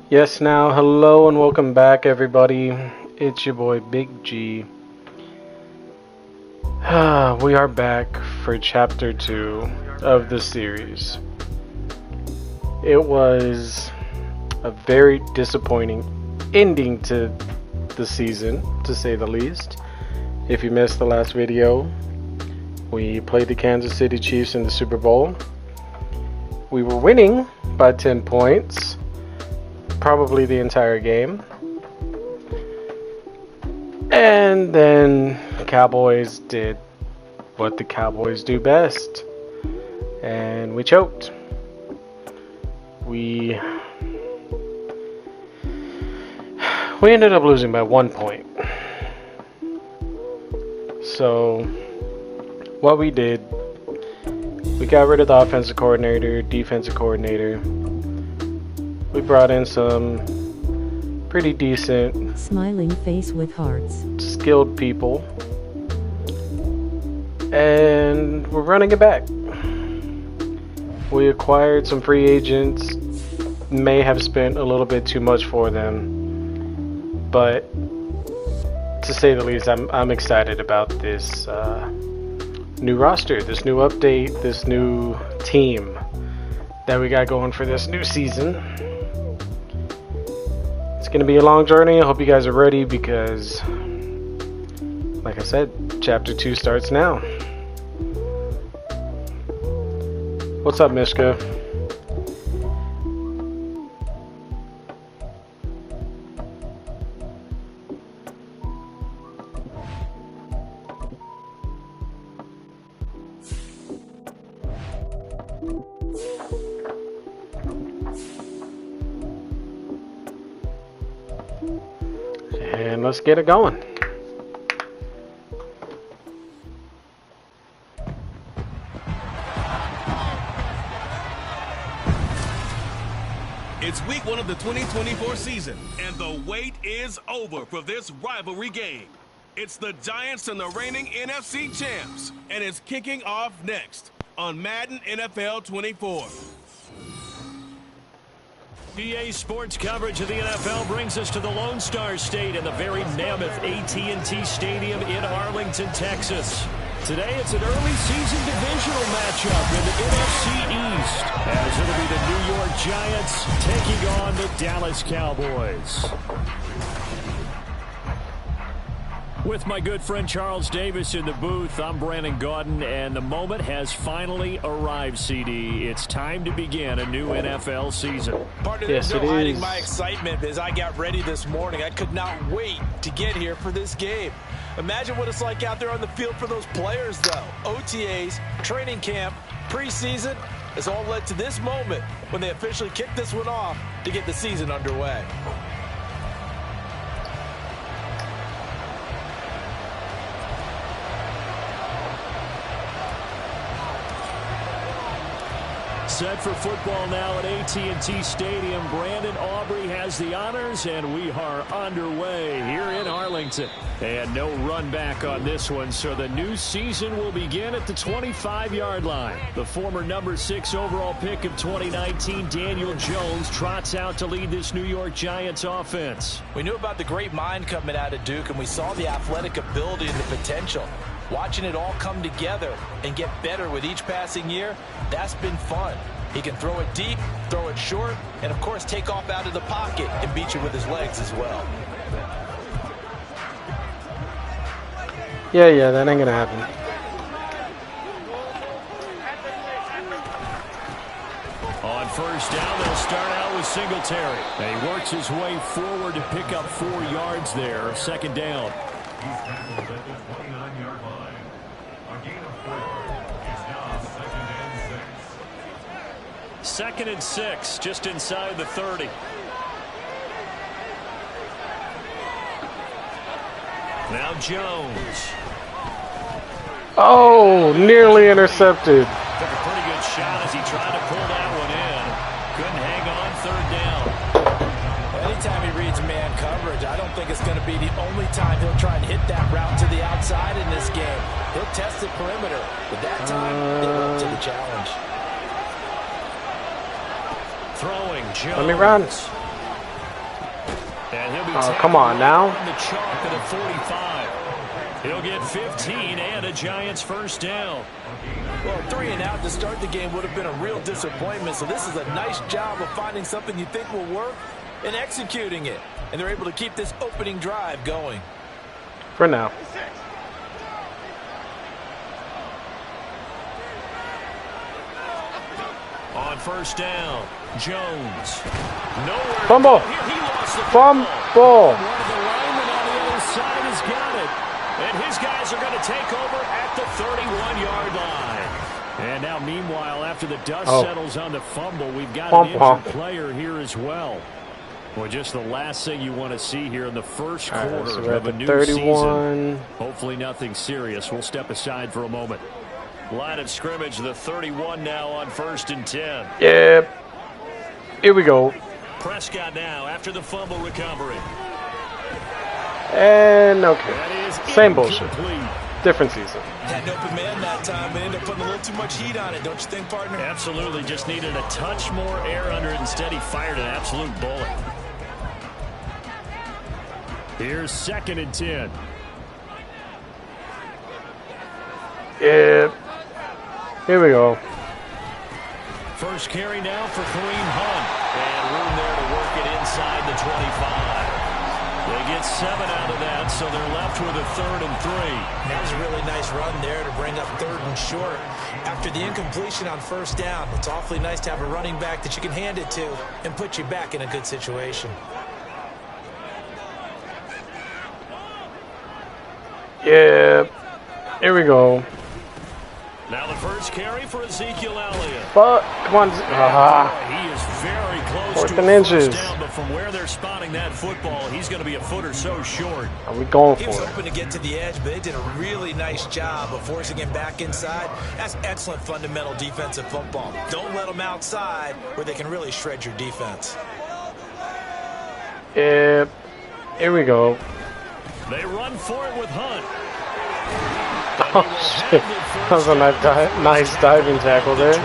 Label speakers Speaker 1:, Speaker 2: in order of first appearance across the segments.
Speaker 1: Yes, now, hello and welcome back, everybody. It's your boy Big G. We are back for chapter 2 of the series. It was a very disappointing ending to the season, to say the least. If you missed the last video, we played the Kansas City Chiefs in the Super Bowl. We were winning by 10 points. Probably the entire game. And then the Cowboys did what the Cowboys do best. And we choked. We ended up losing by 1 point. So what we did, we got rid of the offensive coordinator, defensive coordinator. We brought in some pretty decent,
Speaker 2: smiling face with hearts,
Speaker 1: skilled people, and we're running it back. We acquired some free agents, may have spent a little bit too much for them, but to say the least, I'm excited about this new roster, this new update, this new team that we got going for this new season. It's gonna be a long journey. I hope you guys are ready because, like I said, chapter 2 starts now. What's up, Mishka? And let's get it going.
Speaker 3: It's week 1 of the 2024 season, and the wait is over for this rivalry game. It's the Giants and the reigning NFC champs, and it's kicking off next on Madden NFL 24.
Speaker 4: EA Sports coverage of the NFL brings us to the Lone Star State in the very mammoth AT&T Stadium in Arlington, Texas. Today it's an early season divisional matchup in the NFC East, as it'll be the New York Giants taking on the Dallas Cowboys. With my good friend Charles Davis in the booth, I'm Brandon Gaudin, and the moment has finally arrived, CD. It's time to begin a new NFL season.
Speaker 5: Partner,
Speaker 1: Yes,
Speaker 5: there's no
Speaker 1: it
Speaker 5: hiding
Speaker 1: is.
Speaker 5: my excitement as I got ready this morning. I could not wait to get here for this game. Imagine what it's like out there on the field for those players, though. OTAs, training camp, preseason, has all led to this moment when they officially kick this one off to get the season underway.
Speaker 4: Set for football now at AT&T Stadium. Brandon Aubrey has the honors, and we are underway here in Arlington. And no run back on this one, so the new season will begin at the 25-yard line. The former number 6 overall pick of 2019, Daniel Jones, trots out to lead this New York Giants offense.
Speaker 5: We knew about the great mind coming out of Duke, and we saw the athletic ability and the potential. Watching it all come together and get better with each passing year, that's been fun. He can throw it deep, throw it short, and of course take off out of the pocket and beat you with his legs as well.
Speaker 1: Yeah, that ain't gonna happen.
Speaker 4: On first down, they'll start out with Singletary. And he works his way forward to pick up 4 yards there. Second down.
Speaker 6: He's tackled at the 29-yard line. A gain of 4. It's now 2nd and 6.
Speaker 4: 2nd and 6, just inside the 30. Now Jones.
Speaker 1: Oh, nearly intercepted.
Speaker 4: Took a pretty good shot as he tried to pull that one in. Couldn't hang on 3rd down.
Speaker 5: Anytime he reads man coverage, I don't think it's going to be the only time he'll try and hit that route to the outside in this game. He'll test the perimeter, but that time, they're up to the challenge.
Speaker 4: Throwing Jones.
Speaker 1: Let me run.
Speaker 4: And he'll be
Speaker 1: Oh, come on now.
Speaker 4: on the chalk at a 45. He'll get 15 and a Giants first down.
Speaker 5: Well, 3 and out to start the game would have been a real disappointment. So this is a nice job of finding something you think will work and executing it. And they're able to keep this opening drive going.
Speaker 1: For now.
Speaker 4: On first down, Jones. Nowhere.
Speaker 1: Fumble.
Speaker 4: He lost the
Speaker 1: Fumble.
Speaker 4: One of the linemen on the other side has got it. And his guys are going to take over at the 31-yard line. And now, meanwhile, after the dust settles on the fumble, we've got an injured player here as well. Well, just the last thing you want to see here in the first quarter
Speaker 1: so we're
Speaker 4: of
Speaker 1: at
Speaker 4: a
Speaker 1: the
Speaker 4: new
Speaker 1: 31.
Speaker 4: season. Hopefully nothing serious. We'll step aside for a moment. Line of scrimmage, the 31 now on 1st and 10.
Speaker 1: Yep. Here we go.
Speaker 4: Prescott now after the fumble recovery.
Speaker 1: And okay. Same bullshit. Different season.
Speaker 5: Had an open man that time and ended up putting a little too much heat on it, don't you think, partner?
Speaker 4: Absolutely. Just needed a touch more air under it. Instead, he fired an absolute bullet. Here's 2nd and 10.
Speaker 1: Yep. Here we go.
Speaker 4: First carry now for Kareem Hunt. And room there to work it inside the 25. They get 7 out of that, so they're left with a 3rd and 3.
Speaker 5: That was a really nice run there to bring up 3rd and short. After the incompletion on 1st down, it's awfully nice to have a running back that you can hand it to and put you back in a good situation.
Speaker 1: Yep. Here we go.
Speaker 4: Now the first carry for Ezekiel Elliott.
Speaker 1: But come on.
Speaker 4: He is very close to a first down, but from where they're spotting that football, he's going to be a foot or so short.
Speaker 1: Are we going
Speaker 5: He
Speaker 1: for
Speaker 5: was
Speaker 1: it?
Speaker 5: open to get to the edge, but they did a really nice job of forcing him back inside. That's excellent fundamental defensive football. Don't let them outside where they can really shred your defense.
Speaker 1: Yep. Here we go.
Speaker 4: They run for it with Hunt.
Speaker 1: Oh, shit. That was a nice diving tackle there.
Speaker 4: Give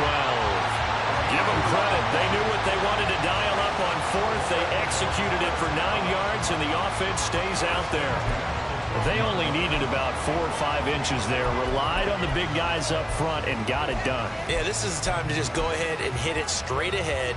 Speaker 4: them credit. They knew what they wanted to dial up on 4th. They executed it for 9 yards, and the offense stays out there. They only needed about 4 or 5 inches there. Relied on the big guys up front and got it done.
Speaker 5: Yeah, this is the time to just go ahead and hit it straight ahead.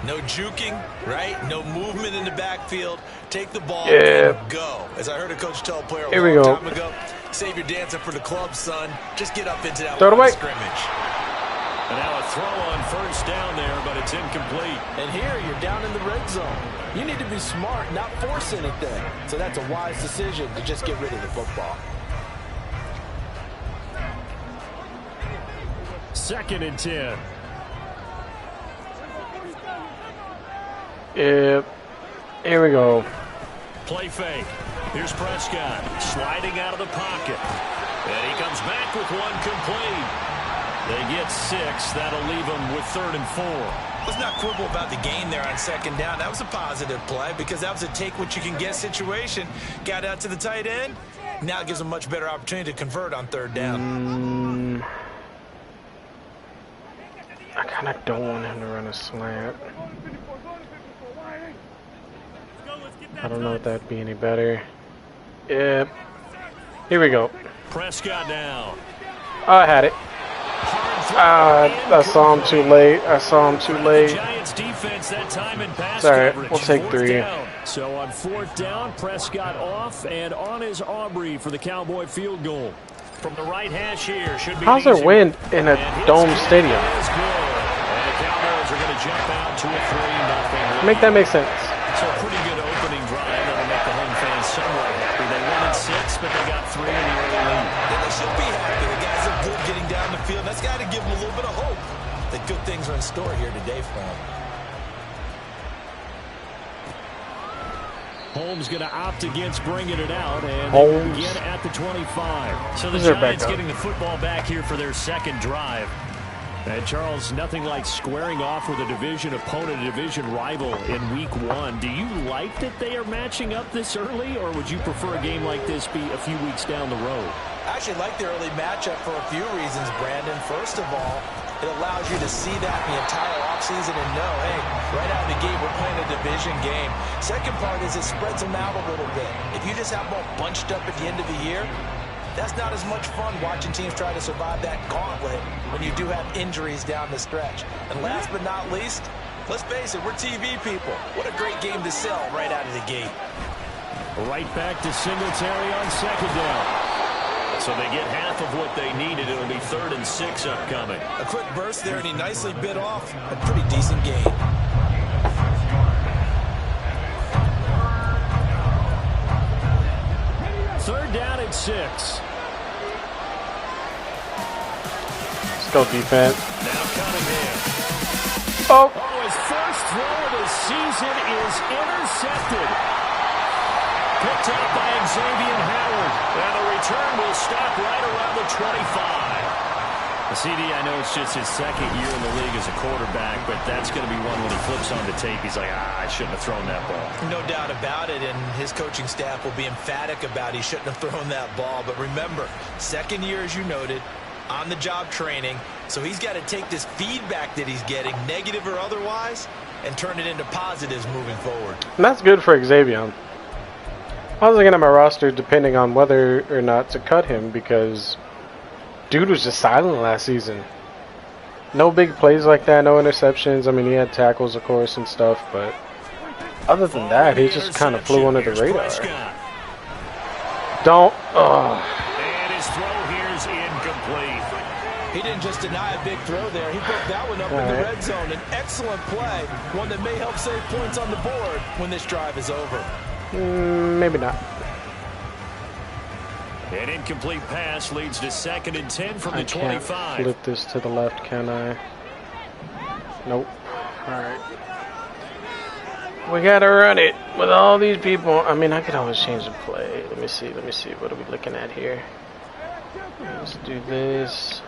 Speaker 5: No juking, right? No movement in the backfield. Take the ball and go. As I heard a coach tell a player a long time ago, save your dancing for the club, son. Just get up into that line of scrimmage.
Speaker 4: And now a throw on 1st down there, but it's incomplete.
Speaker 5: And here you're down in the red zone. You need to be smart, not force anything. So that's a wise decision to just get rid of the football.
Speaker 4: 2nd and 10.
Speaker 1: Yep. Here we go.
Speaker 4: Play fake. Here's Prescott sliding out of the pocket. And he comes back with one complete. They get 6. That'll leave them with 3rd and 4.
Speaker 5: Let's not quibble about the gain there on 2nd down. That was a positive play because that was a take-what-you-can-get situation. Got out to the tight end. Now it gives them a much better opportunity to convert on 3rd down.
Speaker 1: I kind of don't want him to run a slant. I don't know if that'd be any better. Yep. Here we go.
Speaker 4: Prescott now.
Speaker 1: I had it. I saw him too late.
Speaker 4: Giants defense that time in pass coverage.
Speaker 1: We'll take 3.
Speaker 4: Down. So on 4th down, Prescott off, and on is Aubrey for the Cowboy field goal. From the right hash here, should be.
Speaker 1: How's there wind in a dome stadium?
Speaker 4: And the Cowboys are going to jump out to a 3-0.
Speaker 1: Make that make sense.
Speaker 4: So a pretty good opening drive that'll make the home fans somewhat happy. They won in 6, but they got 3 in the early lead.
Speaker 5: And they should be happy. The guys are good getting down the field. That's got to give them a little bit of hope that good things are in store here today for them.
Speaker 4: Holmes going to opt against bringing it out, and
Speaker 1: Holmes
Speaker 4: they begin at the 25. So the Giants getting the football back here for their 2nd drive. And Charles, nothing like squaring off with a division opponent, a division rival in week 1. Do you like that they are matching up this early, or would you prefer a game like this be a few weeks down the road?
Speaker 5: I actually like the early matchup for a few reasons, Brandon. First of all, It allows you to see that the entire offseason and know, hey, right out of the gate, we're playing a division game. Second part is it spreads them out a little bit. If you just have them all bunched up at the end of the year, that's not as much fun watching teams try to survive that gauntlet when you do have injuries down the stretch. And last but not least, let's face it, we're TV people. What a great game to sell right out of the gate.
Speaker 4: Right back to Singletary on second down. So they get half of what they needed. It'll be 3rd and 6 upcoming.
Speaker 5: A quick burst there, and he nicely bit off a pretty decent gain.
Speaker 4: Third down and 6.
Speaker 1: Let's go defense.
Speaker 4: Now Cunningham.
Speaker 1: Oh!
Speaker 4: His first throw of the season is intercepted. Picked up by Xavier Howard. And the return will stop right around the 25. CD, I know it's just his second year in the league as a quarterback, but that's going to be one when he flips on the tape. He's like, I shouldn't have thrown that ball.
Speaker 5: No doubt about it, and his coaching staff will be emphatic about he shouldn't have thrown that ball. But remember, second year, as you noted, on-the-job training, so he's got to take this feedback that he's getting, negative or otherwise, and turn it into positives moving forward.
Speaker 1: And that's good for Xavier. I was looking at my roster depending on whether or not to cut him because dude was just silent last season. No big plays like that, no interceptions. I mean, he had tackles, of course, and stuff, but other than that, he just kind of flew under the radar. Don't.
Speaker 4: And his throw here's incomplete.
Speaker 5: He didn't just deny a big throw there. He put that one up in the red zone. An excellent play, one that may help save points on the board when this drive is over.
Speaker 1: Maybe not.
Speaker 4: An incomplete pass leads to 2nd and 10 from the 25.
Speaker 1: I can't flip this to the left, can I? Nope. Alright. We gotta run it with all these people. I mean, I could always change the play. Let me see. What are we looking at here? Let's do this.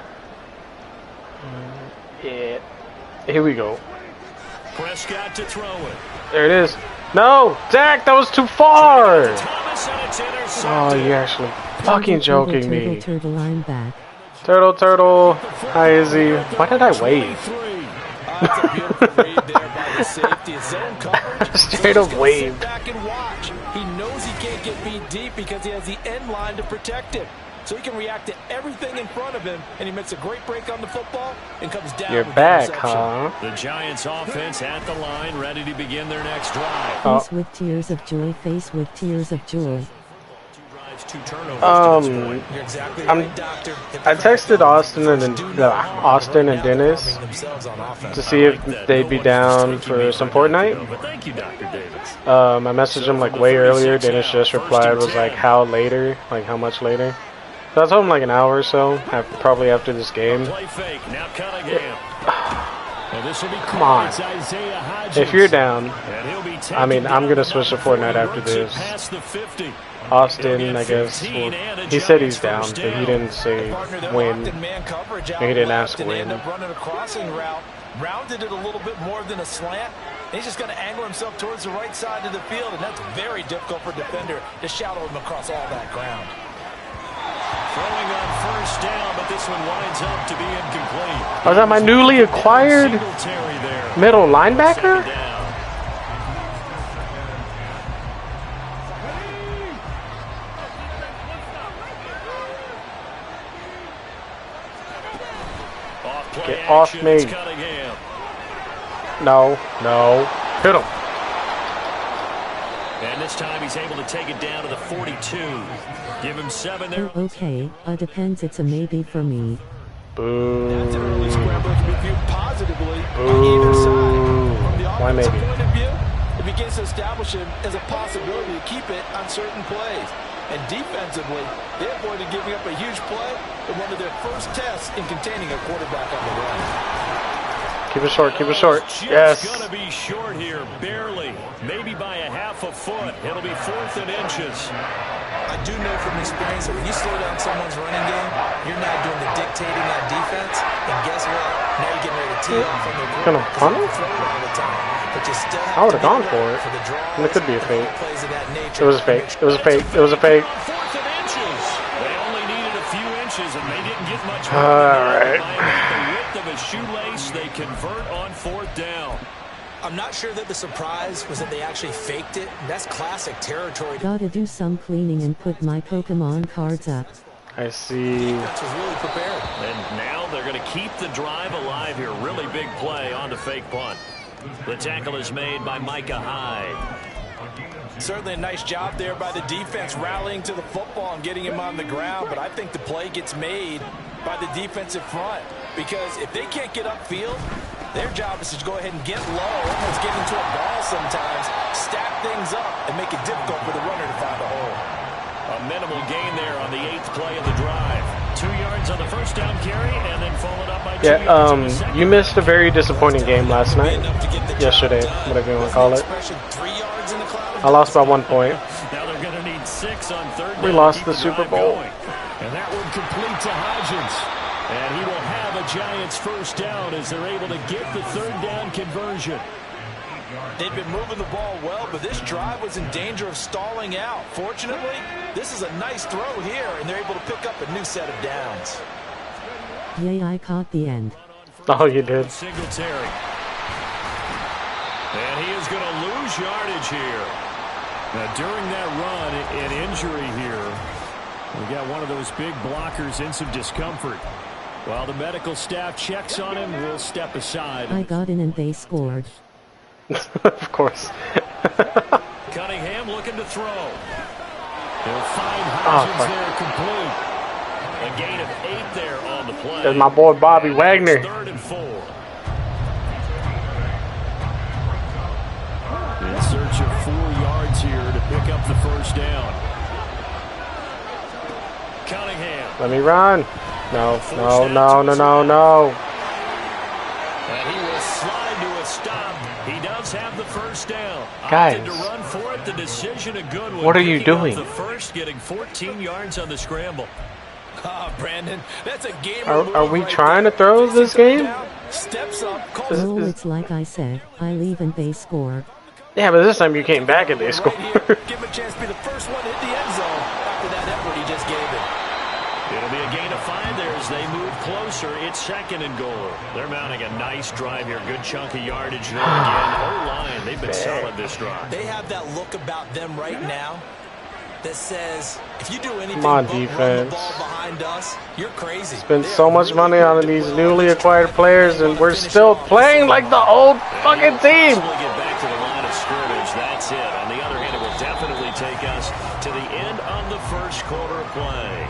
Speaker 1: Yeah. Here we go.
Speaker 4: Prescott to throw it.
Speaker 1: There it is. No! Zach, that was too far! Oh, you're actually fucking joking me.
Speaker 2: Turtle line back.
Speaker 1: Turtle. Hi, Izzy. Why did I wave?
Speaker 5: That's a beautiful read there by the safety. His zone coverage.
Speaker 1: Straight up wave.
Speaker 5: Sit back and watch. He knows he can't get beat deep because he has the end line to protect him. So he can react to everything in front of him, and he makes a great break on the football and comes down.
Speaker 1: You're
Speaker 5: with
Speaker 1: back,
Speaker 5: the
Speaker 1: huh?
Speaker 4: The Giants offense at the line, ready to begin their next drive.
Speaker 2: Face with tears of joy, face with tears of joy.
Speaker 4: Two turnovers to this point.
Speaker 5: You're exactly right, Doctor.
Speaker 1: I texted Austin and Dennis to see if they'd be down for some Fortnite.
Speaker 4: But thank you, Dr. Davis.
Speaker 1: I messaged him like way earlier. Dennis just replied, was like, how later? Like, how much later? So I told him like an hour or so, probably after this game.
Speaker 4: Play fake. Now Cunningham.
Speaker 1: Come on. If you're down, I mean, I'm going to switch to Fortnite after this. Austin, I guess, well, he said he's down, but he didn't say when. He didn't ask when.
Speaker 5: Running a crossing route, rounded it a little bit more than a slant. He's just going to angle himself towards the right side of the field, and that's very difficult for a defender to shadow him across all that ground.
Speaker 4: Throwing on first down, but this one winds up to be incomplete.
Speaker 1: Was that my newly acquired middle linebacker? Get off me. No. Hit him.
Speaker 4: And this time he's able to take it down to the 42. Give him 7 there.
Speaker 2: Oh, okay, depends, it's a maybe for me.
Speaker 1: Boo.
Speaker 5: That's an early scramble that can be viewed positively
Speaker 1: Boo.
Speaker 5: on either side. From the
Speaker 1: Why
Speaker 5: offensive
Speaker 1: maybe?
Speaker 5: point of view, it begins to establish him as a possibility to keep it on certain plays. And defensively, they avoided giving up a huge play in one of their first tests in containing a quarterback on the run.
Speaker 1: Keep it short. Yes.
Speaker 4: It's going to be short here, barely. Maybe by a half a foot. It'll be 4th and inches.
Speaker 5: I do know from experience that when you slow down someone's running game, you're not doing the dictating on defense. And guess what? Now you're getting ready to tee off from the
Speaker 1: Gonna punt it?
Speaker 5: all the time. But you still have
Speaker 1: I would have
Speaker 5: to be
Speaker 1: gone for
Speaker 5: ready
Speaker 1: it.
Speaker 5: the draws,
Speaker 1: And it could be a fake.
Speaker 5: plays of that nature.
Speaker 1: It was a fake. It was a fake.
Speaker 4: 4th and inches. They only needed a few inches, and they didn't get much more.
Speaker 1: All right.
Speaker 4: The width of a shoelace. They convert on 4th down.
Speaker 5: I'm not sure that the surprise was that they actually faked it. That's classic territory.
Speaker 2: Gotta do some cleaning and put my Pokemon cards up.
Speaker 1: I see.
Speaker 5: Defense was really prepared.
Speaker 4: And now they're going to keep the drive alive here. Really big play on the fake punt. The tackle is made by Micah Hyde.
Speaker 5: Certainly a nice job there by the defense rallying to the football and getting him on the ground, but I think the play gets made by the defensive front because if they can't get upfield, their job is to go ahead and get low, almost get into a ball sometimes, stack things up, and make it difficult for the runner to find a hole.
Speaker 4: A minimal gain there on the 8th play of the drive. 2 yards on the first down carry, and then followed up by 2 yards on the second.
Speaker 1: You missed a very disappointing game last night. Yesterday, whatever you want to call it. I lost by 1 point.
Speaker 4: Now they're going to need 6 on 3rd down.
Speaker 1: We lost the Super Bowl.
Speaker 4: And that one complete to Hodgins. And he will have a Giants first down as they're able to get the 3rd down conversion.
Speaker 5: They've been moving the ball well, but this drive was in danger of stalling out. Fortunately, this is a nice throw here, and they're able to pick up a new set of downs.
Speaker 2: Yay, I caught the end.
Speaker 1: Oh, you did.
Speaker 4: Singletary. And he is going to lose yardage here. Now, during that run, an injury here. We got one of those big blockers in some discomfort. While the medical staff checks on him, we'll step aside.
Speaker 2: I got in and they scored.
Speaker 1: Of course.
Speaker 4: Cunningham looking to throw. They'll find Hodgins there complete. A gain of 8 there on the play.
Speaker 1: There's my boy Bobby Wagner.
Speaker 4: 3rd and 4. In search of 4 yards here to pick up the first down. Cunningham.
Speaker 1: Let me run. No, no, no, no, no, no.
Speaker 4: And he will slide to a stop. He does have the first down.
Speaker 1: Guys.
Speaker 4: Opted to run for it. The decision a good one.
Speaker 1: What are you
Speaker 4: Picking up
Speaker 1: doing?
Speaker 4: The first, getting 14 yards on the scramble.
Speaker 5: Brandon, that's a game.
Speaker 1: Are we trying to throw this game?
Speaker 5: Steps up.
Speaker 2: Oh, it's like I said. I leave and they score.
Speaker 1: Yeah, but this time you came back and they scored.
Speaker 5: Give him a chance to be the first one to hit the end zone after that effort he just gave it.
Speaker 4: It'll be a gain of 5 there as they move closer. It's 2nd and goal. They're mounting a nice drive here. Good chunk of yardage there again. O-line, they've been solid this drive.
Speaker 5: They have that look about them right now that says, if you do anything
Speaker 1: Come on,
Speaker 5: but run the
Speaker 1: defense.
Speaker 5: ball behind us, you're crazy.
Speaker 1: Spend so much money on these newly acquired players, and we're still playing like the old fucking team.
Speaker 4: We'll get back to the line of scrimmage. That's it. On the other hand, it will definitely take us to the end of the first quarter of play.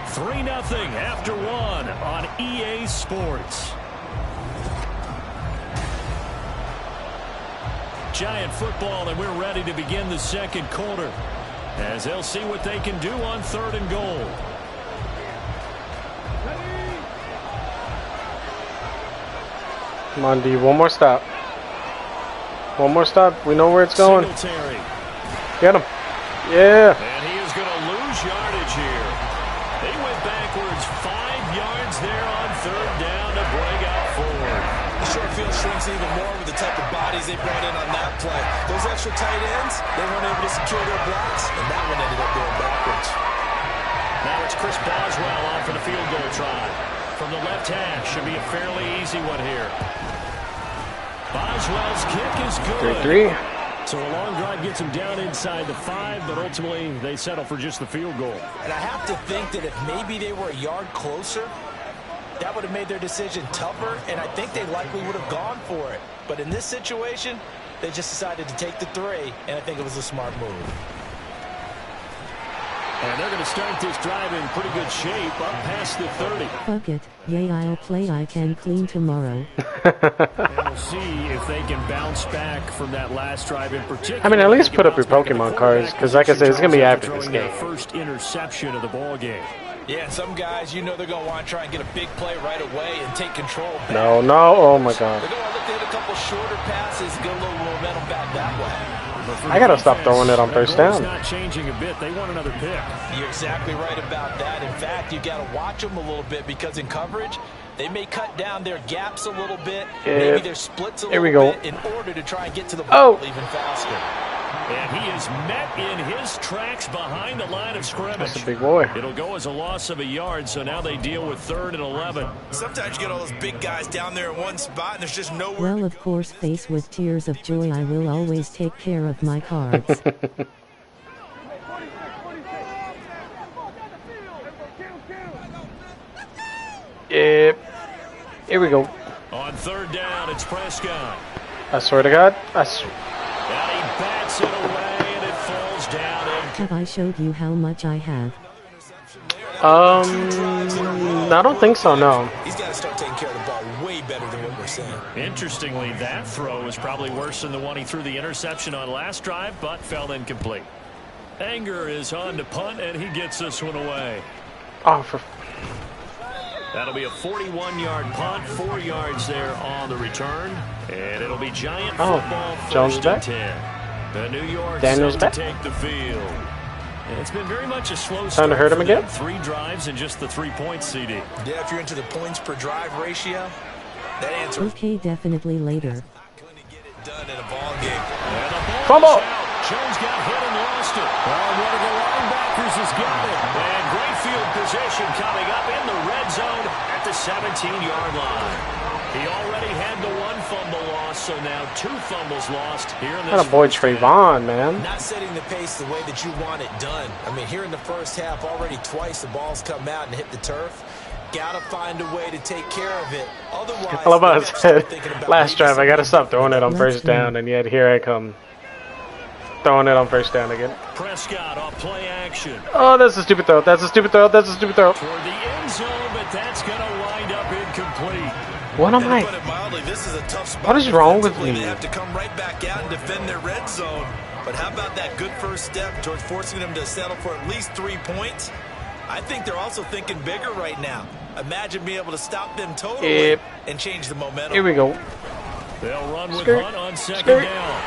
Speaker 4: 3-0 after 1 on EA Sports. Giant football, and we're ready to begin the second quarter as they'll see what they can do on 3rd and goal.
Speaker 1: Come on, D. One more stop. One more stop. We know where it's going.
Speaker 4: Singletary.
Speaker 1: Get him. Yeah.
Speaker 4: And he is going to lose yardage here. They went backwards 5 yards there on 3rd down to break out forward.
Speaker 5: The short field shrinks even more with the type of bodies they brought in on that play. Those extra tight ends, they weren't able to secure their blocks, and that one ended up going backwards.
Speaker 4: Now it's Chris Boswell on for the field goal try. From the left hash, should be a fairly easy one here. Boswell's kick is good.
Speaker 1: 3-3.
Speaker 4: So a long drive gets them down inside the 5, but ultimately they settle for just the field goal.
Speaker 5: And I have to think that if maybe they were a yard closer, that would have made their decision tougher, and I think they likely would have gone for it. But in this situation, they just decided to take the 3, and I think it was a smart move.
Speaker 4: And they're going to start this drive in pretty good shape, up past the 30.
Speaker 2: Fuck it. Yay, I'll play I Can Clean tomorrow.
Speaker 4: And we'll see if they can bounce back from that last drive in particular.
Speaker 1: I mean, at least put up your Pokemon cards, because like I said, it's going to be after this game.
Speaker 4: First interception of the ball game.
Speaker 5: Yeah, some guys, you know they're going to want to try and get a big play right away and take control back.
Speaker 1: No, no. Oh, my God.
Speaker 5: They're going to look to hit a couple shorter passes, get a little momentum back that way.
Speaker 1: I got to stop throwing it on first down.
Speaker 4: Not changing a bit. They want another pick.
Speaker 5: You're exactly right about that. In fact, you got to watch them a little bit because in coverage, they may cut down their gaps a little bit, maybe their splits a little bit in order to try and get to the ball even faster.
Speaker 4: And he is met in his tracks behind the line of scrimmage.
Speaker 1: That's a big boy.
Speaker 4: It'll go as a loss of a yard, so now they deal with 3rd and 11.
Speaker 5: Sometimes you get all those big guys down there in one spot, and there's just nowhere.
Speaker 2: Well, of course, faced with tears of joy, I will always take care of my cards.
Speaker 1: Yep. Here we go.
Speaker 4: On 3rd down, it's Prescott.
Speaker 1: I swear to God.
Speaker 4: And he bats it away, and it falls down.
Speaker 2: Have I showed you how much I have?
Speaker 1: I don't think so, no.
Speaker 5: He's got to start taking care of the ball way better than what we're saying.
Speaker 4: Interestingly, that throw was probably worse than the one he threw the interception on last drive, but fell incomplete. Anger is on to punt, and he gets this one away.
Speaker 1: Oh, for...
Speaker 4: That'll be a 41-yard punt, 4 yards there on the return, and it'll be Giant football.
Speaker 1: Jones is
Speaker 4: 1st
Speaker 1: back.
Speaker 4: and 10. The New York
Speaker 1: Daniel's
Speaker 4: set
Speaker 1: back.
Speaker 4: to take the field. And it's been very much a slow
Speaker 1: Time
Speaker 4: start
Speaker 1: to hurt him
Speaker 4: for them.
Speaker 1: again?
Speaker 4: 3 drives and just the 3 points, CD.
Speaker 5: Yeah, if you're into the points per drive ratio, that answer is
Speaker 2: Okay, definitely later.
Speaker 5: going to get it done in a ball game.
Speaker 4: And the ball
Speaker 1: Fumble!
Speaker 4: is out. Jones got hit and lost it. Well, one of the linebackers has got it. And great field position coming up in the red zone at the 17-yard line. He already had the 1 fumble loss, so now 2 fumbles lost here in this.
Speaker 1: That a boy Trayvon, man.
Speaker 5: Not setting the pace the way that you want it done. I mean, here in the first half, already twice the ball's come out and hit the turf. Gotta find a way to take care of it. Otherwise,
Speaker 1: I love how I said
Speaker 5: thinking about
Speaker 1: last drive, I gotta stop throwing it on
Speaker 2: Let's
Speaker 1: 1st down, and yet here I come. Throwing it on 1st down again.
Speaker 4: Prescott off play action.
Speaker 1: Oh, that's a stupid throw. That's a stupid throw. That's a stupid throw.
Speaker 4: Toward the end zone, but that's going to wind up incomplete.
Speaker 1: What am
Speaker 5: To
Speaker 1: I?
Speaker 5: put it mildly, this is a tough spot.
Speaker 1: What is wrong with
Speaker 5: defensively.
Speaker 1: me?
Speaker 5: They have to come right back out and defend their red zone. But how about that good first step towards forcing them to settle for at least 3 points? I think they're also thinking bigger right now. Imagine being able to stop them totally and change the momentum.
Speaker 1: Here we go.
Speaker 4: They'll run with
Speaker 1: Skirt.
Speaker 4: Hunt on 2nd
Speaker 1: Skirt.
Speaker 4: down.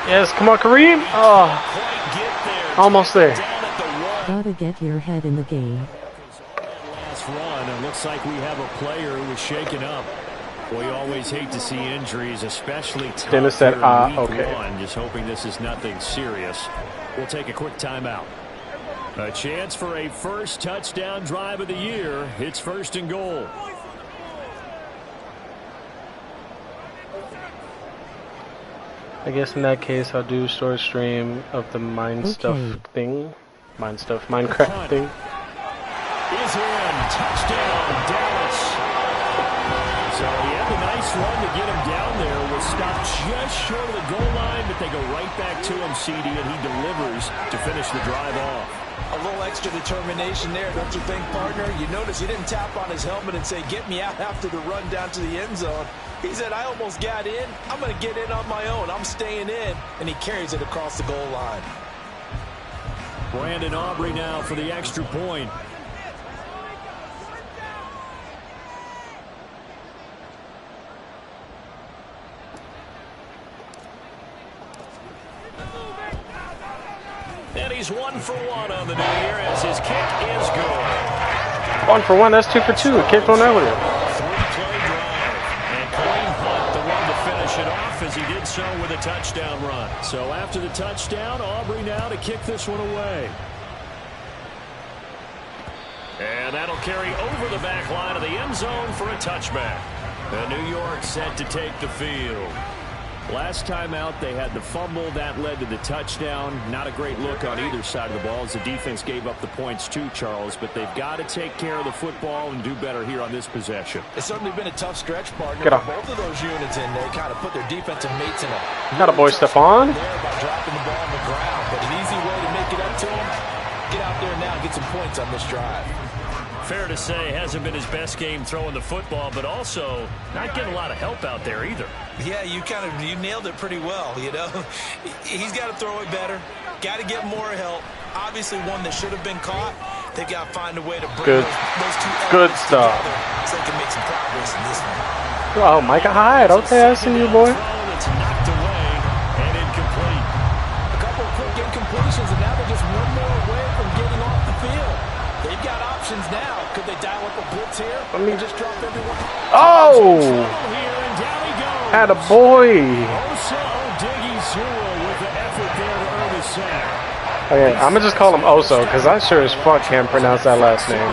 Speaker 1: Yes, come on, Kareem. Oh,
Speaker 4: Quite get there.
Speaker 1: almost there.
Speaker 4: Down at the 1.
Speaker 2: Gotta get your head in the game.
Speaker 4: Last run, and looks like we have a player who was shaken up. We always hate to see injuries, especially tough
Speaker 1: Dennis said,
Speaker 4: here in week
Speaker 1: okay.
Speaker 4: 1. Just hoping this is nothing serious. We'll take a quick timeout. A chance for a first touchdown drive of the year. It's 1st and goal.
Speaker 1: I guess in that case, I'll do short stream of the Mind Stuff thing. Minecraft thing.
Speaker 4: Is in. Touchdown, Dallas. So he had a nice run to get him down there. Was stopped just short of the goal line, but they go right back to him, CD, and he delivers to finish the drive off.
Speaker 5: A little extra determination there, don't you think, partner? You notice he didn't tap on his helmet and say, get me out after the run down to the end zone. He said, I almost got in. I'm going to get in on my own. I'm staying in. And he carries it across the goal line.
Speaker 4: Brandon Aubrey now for the extra point. And he's 1 for 1 on the new year as his kick is good.
Speaker 1: 1 for 1. That's 2 for 2. Kicked one earlier.
Speaker 4: 3-play drive. And Kareem Hunt, the one to finish it off as he did so with a touchdown run. So after the touchdown, Aubrey now to kick this one away. And that'll carry over the back line of the end zone for a touchback. The New York set to take the field. Last time out, they had the fumble. That led to the touchdown. Not a great look on either side of the ball as the defense gave up the points too, Charles. But they've got to take care of the football and do better here on this possession.
Speaker 5: It's certainly been a tough stretch, partner.
Speaker 1: Get off.
Speaker 5: Both of those units in there kind of put their defensive mates in a...
Speaker 1: Got a boy, Stephon.
Speaker 5: There by dropping the ball on the ground. But an easy way to make it up to him, get out there now and get some points on this drive.
Speaker 4: Fair to say, hasn't been his best game throwing the football, but also not getting a lot of help out there either.
Speaker 5: Yeah, you nailed it pretty well, you know. He's got to throw it better. Got to get more help. Obviously one that should have been caught. They've got to find a way to bring those two
Speaker 1: Good
Speaker 5: elements
Speaker 1: stuff.
Speaker 5: together so they can make some progress in this one.
Speaker 1: Oh, Micah Hyde. Okay, I see you, boy.
Speaker 4: It's knocked away and incomplete.
Speaker 5: A couple of quick incompletions, and now they're just one more away from getting off the field. They've got options now. Could they dial up a blitz here?
Speaker 1: Let me
Speaker 5: just drop everyone.
Speaker 1: Oh!
Speaker 4: Here and down he goes.
Speaker 1: Had a boy.
Speaker 4: Osa Odighizuwa with the effort there to
Speaker 1: Okay, I'm gonna just call him Oso, because I sure as fuck can't pronounce that last name.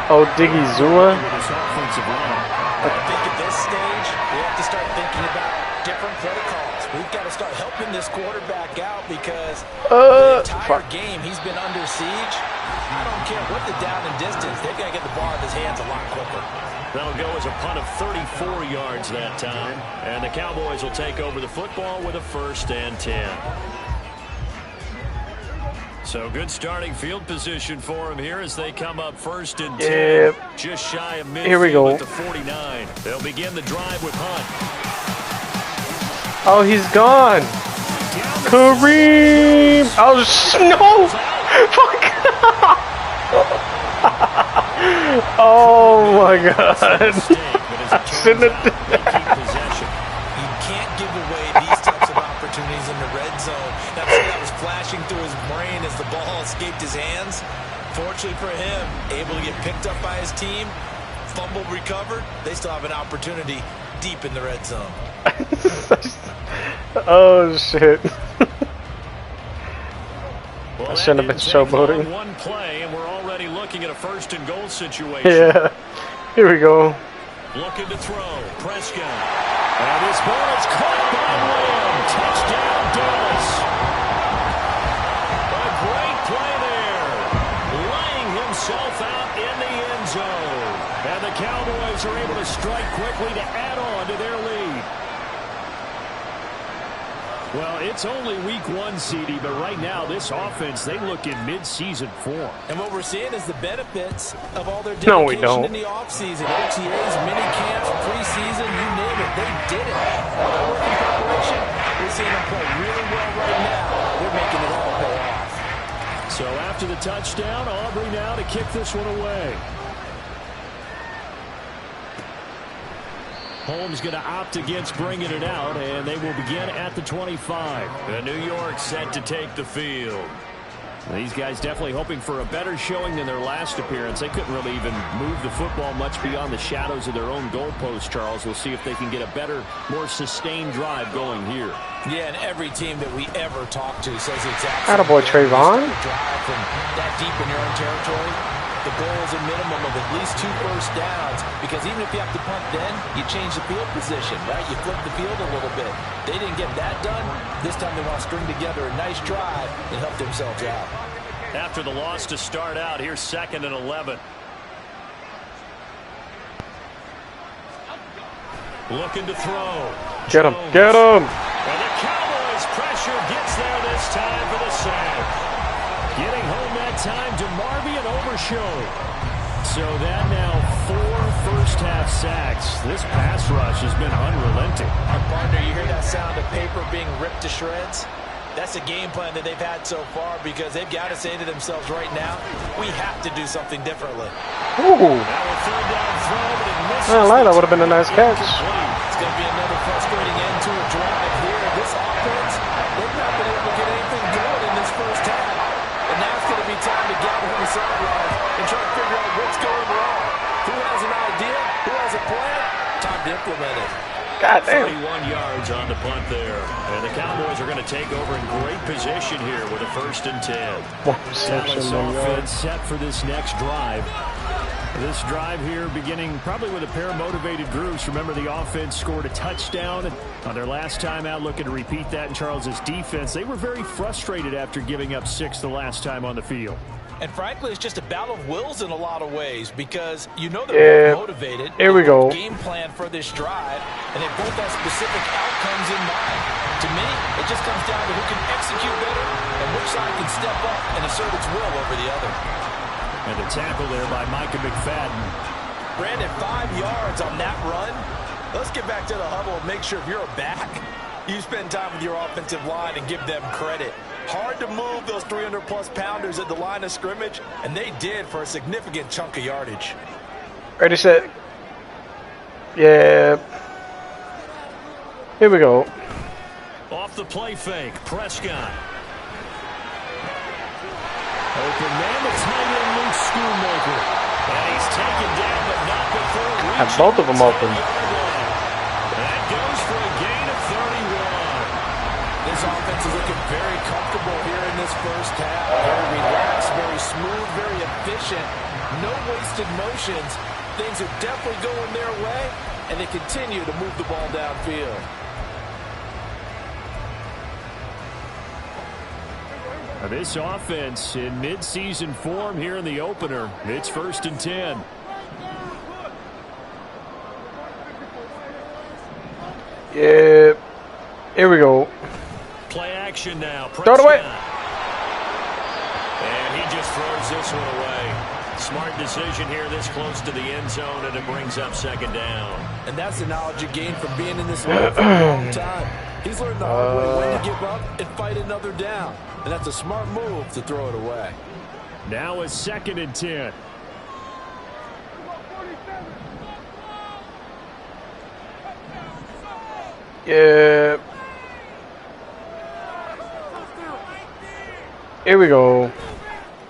Speaker 1: Odigizua?
Speaker 5: I think at this stage, we have to start thinking about different protocols. We've got to start helping this quarterback out because the entire game he's been under siege. I don't care what the down and distance. They've got to get the ball in his hands a lot quicker.
Speaker 4: That'll go as a punt of 34 yards that time. And the Cowboys will take over the football with a 1st and 10. So good starting field position for him here as they come up 1st and 10.
Speaker 1: Yep.
Speaker 4: Just shy of midfield
Speaker 1: Here we go.
Speaker 4: at the 49. They'll begin the drive with Hunt.
Speaker 1: Oh, he's gone. Kareem. Oh, no. Fuck. Oh, my God. Shouldn't have done that.
Speaker 5: You can't give away these types of opportunities in the red zone. That's that was flashing through his brain as the ball escaped his hands. Fortunately for him, able to get picked up by his team, fumble recovered. They still have an opportunity deep in the red zone.
Speaker 1: Oh, shit.
Speaker 4: Well,
Speaker 1: I shouldn't have been showboating.
Speaker 4: One play, and we're already looking at a 1st and goal situation.
Speaker 1: Yeah. Here we go.
Speaker 4: Looking to throw. Prescott. And this ball is caught by Lamb. Touchdown, Dallas. A great play there. Laying himself out in the end zone. And the Cowboys are able to strike quickly to add on to their lead. Well, it's only week 1, CD, but right now this offense, they look in mid-season form.
Speaker 5: And what we're seeing is the benefits of all their
Speaker 1: No, we
Speaker 5: dedication
Speaker 1: don't.
Speaker 5: in the offseason. OTAs, mini camps, preseason, you name it, they did it. All that work in preparation, we're seeing them play really well right now. They're making it all pay off.
Speaker 4: So after the touchdown, Aubrey now to kick this one away. Holmes going to opt against bringing it out, and they will begin at the 25. The New York set to take the field. These guys definitely hoping for a better showing than their last appearance. They couldn't really even move the football much beyond the shadows of their own goalpost, Charles. We'll see if they can get a better, more sustained drive going here.
Speaker 5: Yeah, and every team that we ever talk to says the exact same
Speaker 1: Attaboy,
Speaker 5: thing.
Speaker 1: Trayvon.
Speaker 5: You start a drive from that deep in your own territory. The goal is a minimum of at least 2 first downs because even if you have to punt then, you change the field position, right? You flip the field a little bit. They didn't get that done. This time they want to string together a nice drive and help themselves out.
Speaker 4: After the loss to start out, here's 2nd and 11. Looking to throw.
Speaker 1: Get him. Get him.
Speaker 4: And the Cowboys pressure gets there this time for the sack. Getting home that time to Marvy and Overshow. So that now 4 first-half sacks. This pass rush has been unrelenting.
Speaker 5: Our partner, you hear that sound of paper being ripped to shreds? That's a game plan that they've had so far because they've got to say to themselves right now, we have to do something differently.
Speaker 1: Ooh. That would have been a nice catch.
Speaker 5: It's going to be another frustrating end to a drive here. This offense, they've not been able to get anything going in this first half. And now it's going to be time to gather on the sideline and try to figure out what's going wrong. Who has an idea? Who has a plan? Time to implement it.
Speaker 1: God damn.
Speaker 4: 31 yards on the punt there. And the Cowboys are going to take over in great position here with a 1st and 10. Dallas offense set for this next drive. This drive here beginning probably with a pair of motivated groups. Remember, the offense scored a touchdown on their last time out, looking to repeat that in Charles's defense. They were very frustrated after giving up 6 the last time on the field.
Speaker 5: And frankly, it's just a battle of wills in a lot of ways because you know they're both motivated.
Speaker 1: Here we go.
Speaker 5: Game plan for this drive, and they both have specific outcomes in mind. To me, it just comes down to who can execute better and which side can step up and assert its will over the other.
Speaker 4: And the tackle there by Micah McFadden.
Speaker 5: Brandon, 5 yards on that run. Let's get back to the huddle and make sure if you're a back, you spend time with your offensive line and give them credit. Hard to move those 300-plus pounders at the line of scrimmage, and they did for a significant chunk of yardage.
Speaker 1: Ready, set. Yeah. Here we go.
Speaker 4: Off the play fake, Prescott. Open man, the tight end Luke Schoonmaker. And he's taken down, but not before reaching.
Speaker 1: Have both of them open.
Speaker 4: That goes for a gain of 31.
Speaker 5: This offense offense is looking very comfortable here in this first half. Very relaxed, very smooth, very efficient. No wasted motions. Things are definitely going their way, and they continue to move the ball downfield.
Speaker 4: This offense in mid-season form here in the opener. It's 1st and 10.
Speaker 1: Yeah. Here we go.
Speaker 4: Play action now.
Speaker 1: Throw it away.
Speaker 4: And he just throws this one away. Smart decision here this close to the end zone, and it brings up 2nd down.
Speaker 5: And that's the knowledge you gain from being in this league for a long time. He's learned the hard way when to give up and fight another down. And that's a smart move to throw it away.
Speaker 4: Now it's 2nd and 10.
Speaker 1: Yeah. Here we go.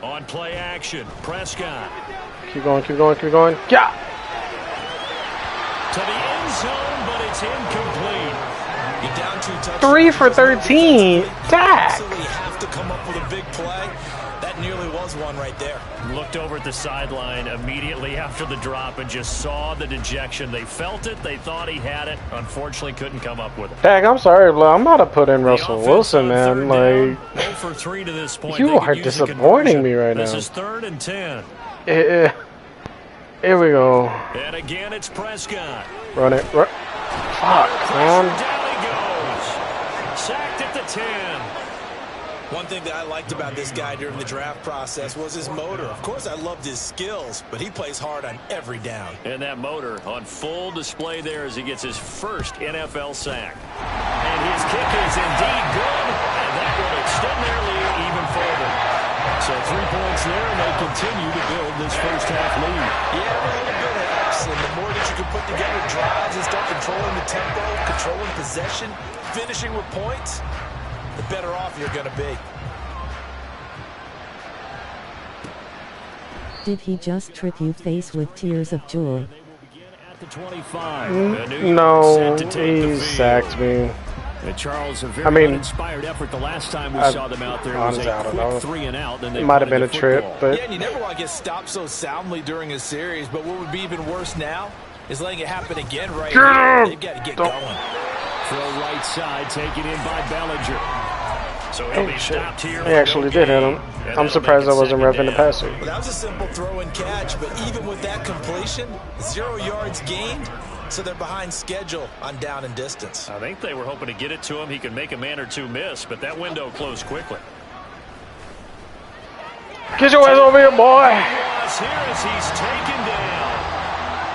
Speaker 4: On play action, Prescott.
Speaker 1: Keep going, keep going, keep going. Yeah.
Speaker 4: To the end zone, but it's incomplete.
Speaker 5: You're down 2 touchdowns.
Speaker 1: 3 for 13. Dak.
Speaker 5: Absolutely have to come up with a big play. That nearly was one right there.
Speaker 4: Looked over at the sideline immediately after the drop and just saw the dejection. They felt it. They thought he had it. Unfortunately, couldn't come up with it.
Speaker 1: Dak, I'm sorry, but I'm about to put in Russell Wilson, man. Like,
Speaker 4: 0 for 3 to this point.
Speaker 1: you are disappointing me right now.
Speaker 4: This is 3rd and 10.
Speaker 1: Here we go.
Speaker 4: And again, it's Prescott.
Speaker 1: Run it. Fuck, man.
Speaker 4: Down he goes. Sacked at the 10.
Speaker 5: One thing that I liked about this guy during the draft process was his motor. Of course, I loved his skills, but he plays hard on every down.
Speaker 4: And that motor on full display there as he gets his first NFL sack. And his kick is indeed good, and that will extend their lead even further. So 3 points there, and they continue to build this first half lead.
Speaker 5: Yeah, every little bit helps, and the more that you can put together drives and start controlling the tempo, controlling possession, finishing with points, the better off you're going to be.
Speaker 2: Did he just trip you face with tears of joy?
Speaker 4: At the 25.
Speaker 1: No, he sacked me.
Speaker 4: And Charles, a very uninspired effort the last time we saw them out there. It was a quick 3 and out. Then
Speaker 1: it might have been a trip, but
Speaker 5: yeah, and you never want to get stopped so soundly during a series. But what would be even worse now is letting it happen again right here. They've got to get going.
Speaker 4: Throw right side, taken in by Bellinger. So he'll be stopped here.
Speaker 1: He actually did hit him. I'm surprised I wasn't revving the passer.
Speaker 5: Well, that was a simple throw and catch, but even with that completion, 0 yards gained. So they're behind schedule on down and distance.
Speaker 4: I think they were hoping to get it to him. He could make a man or two miss, but that window closed quickly.
Speaker 1: Get your ass over here, boy.
Speaker 4: Here as he's taken down.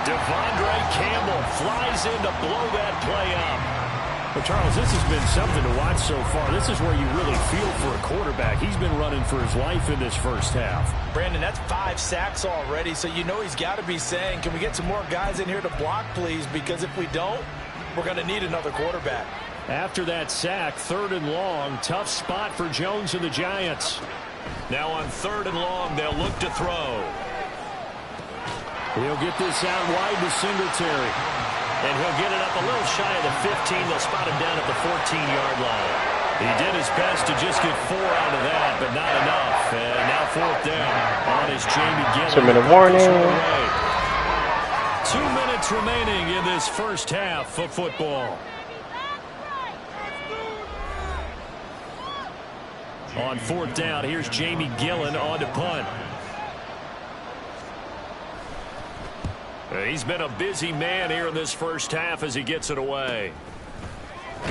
Speaker 4: Devondre Campbell flies in to blow that play up. Well, Charles, this has been something to watch so far. This is where you really feel for a quarterback. He's been running for his life in this first half.
Speaker 5: Brandon, that's 5 sacks already, so you know he's got to be saying, can we get some more guys in here to block, please? Because if we don't, we're going to need another quarterback.
Speaker 4: After that sack, 3rd and long, tough spot for Jones and the Giants. Now on 3rd and long, they'll look to throw. He'll get this out wide to Singletary. And he'll get it up a little shy of the 15. They'll spot him down at the 14-yard line. He did his best to just get 4 out of that, but not enough. And now 4th down on his Jamie Gillen.
Speaker 1: 2-minute warning.
Speaker 4: 2 minutes remaining in this first half of football. On 4th down, here's Jamie Gillen on to punt. He's been a busy man here in this first half as he gets it away.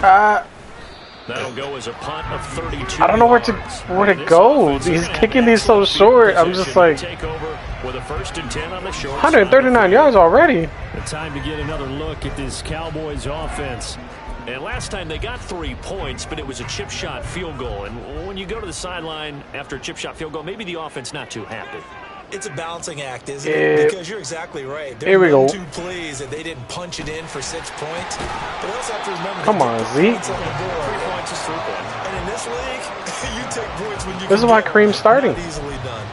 Speaker 4: That'll go as a punt of 32.
Speaker 1: I don't know where to go. He's kicking these so short. I'm just like,
Speaker 4: take over with a 1st and 10 on the short
Speaker 1: 139 yards already.
Speaker 4: The time to get another look at this Cowboys offense. And last time they got 3 points, but it was a chip shot field goal. And when you go to the sideline after a chip shot field goal, maybe the offense not too happy.
Speaker 5: It's a balancing act, isn't it? Because you're exactly right.
Speaker 1: Here we go.
Speaker 5: Too pleased that they didn't punch it in for 6 points. But also have to remember,
Speaker 1: come on, Zeke.
Speaker 5: 3 points is 3 points. And in this league, you take points when you.
Speaker 1: This is why Kareem's starting.
Speaker 5: Easily done.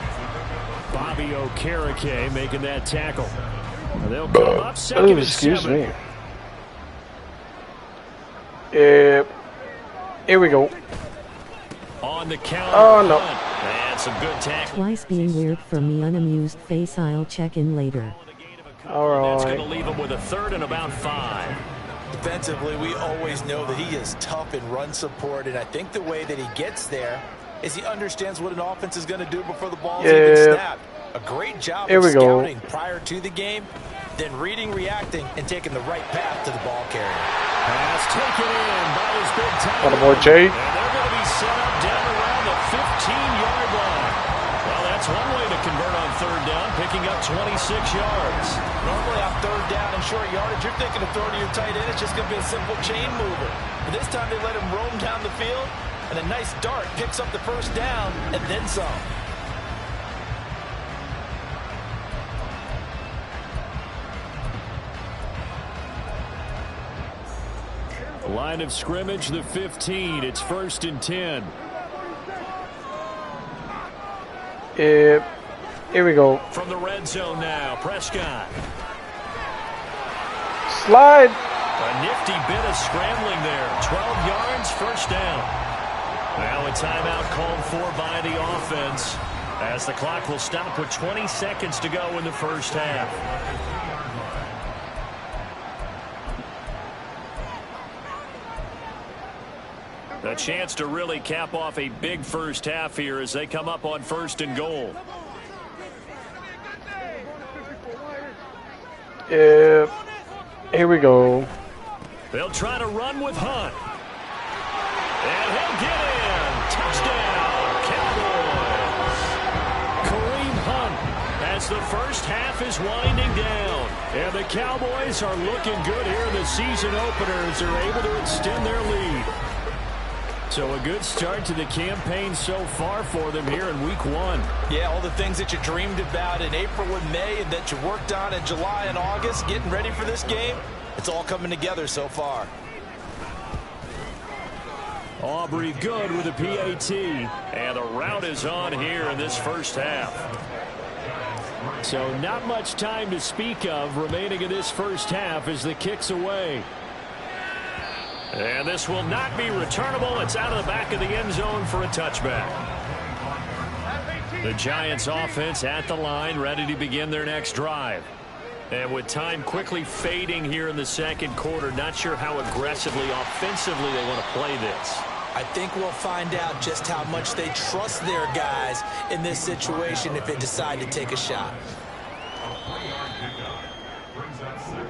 Speaker 4: Bobby Okereke making that tackle. And they'll come up 2nd and 7.
Speaker 1: Excuse me. Here we go.
Speaker 4: on the counter.
Speaker 1: Oh, no.
Speaker 4: And some good tackling.
Speaker 2: Twice being weird for me, unamused face. I'll check in later.
Speaker 4: That's going to
Speaker 1: Alright.
Speaker 4: leave him with a 3rd and about 5.
Speaker 5: Defensively, we always know that he is tough in run support, and I think the way that he gets there is he understands what an offense is going to do before the ball's even snapped. A great job of scouting prior to the game, then reading, reacting, and taking the right path to the ball carrier.
Speaker 4: Pass taken in by his big tight
Speaker 1: One more, Jay.
Speaker 4: And they're going to be set up down around the 15-yard line. Well, that's one way to convert on 3rd down, picking up 26 yards.
Speaker 5: Normally on 3rd down and short yardage, you're thinking of throwing to your tight end. It's just going to be a simple chain mover. But this time they let him roam down the field, and a nice dart picks up the 1st down and then some.
Speaker 4: Line of scrimmage, the 15. It's 1st and 10.
Speaker 1: Here we go.
Speaker 4: From the red zone now, Prescott.
Speaker 1: Slide.
Speaker 4: A nifty bit of scrambling there. 12 yards, 1st down. Now a timeout called for by the offense, as the clock will stop with 20 seconds to go in the 1st half. A chance to really cap off a big 1st half here as they come up on 1st and goal.
Speaker 1: Here we go.
Speaker 4: They'll try to run with Hunt. And he'll get in. Touchdown, Cowboys. Kareem Hunt as the 1st half is winding down. And the Cowboys are looking good here in the season opener as they're able to extend their lead. So a good start to the campaign so far for them here in week 1.
Speaker 5: Yeah, all the things that you dreamed about in April and May and that you worked on in July and August, getting ready for this game, it's all coming together so far.
Speaker 4: Aubrey good with a PAT. And the route is on here in this 1st half. So not much time to speak of remaining in this 1st half as the kick's away. And this will not be returnable. It's out of the back of the end zone for a touchback. The Giants offense at the line, ready to begin their next drive. And with time quickly fading here in the 2nd quarter, not sure how aggressively, offensively they want to play this.
Speaker 5: I think we'll find out just how much they trust their guys in this situation if they decide to take a shot.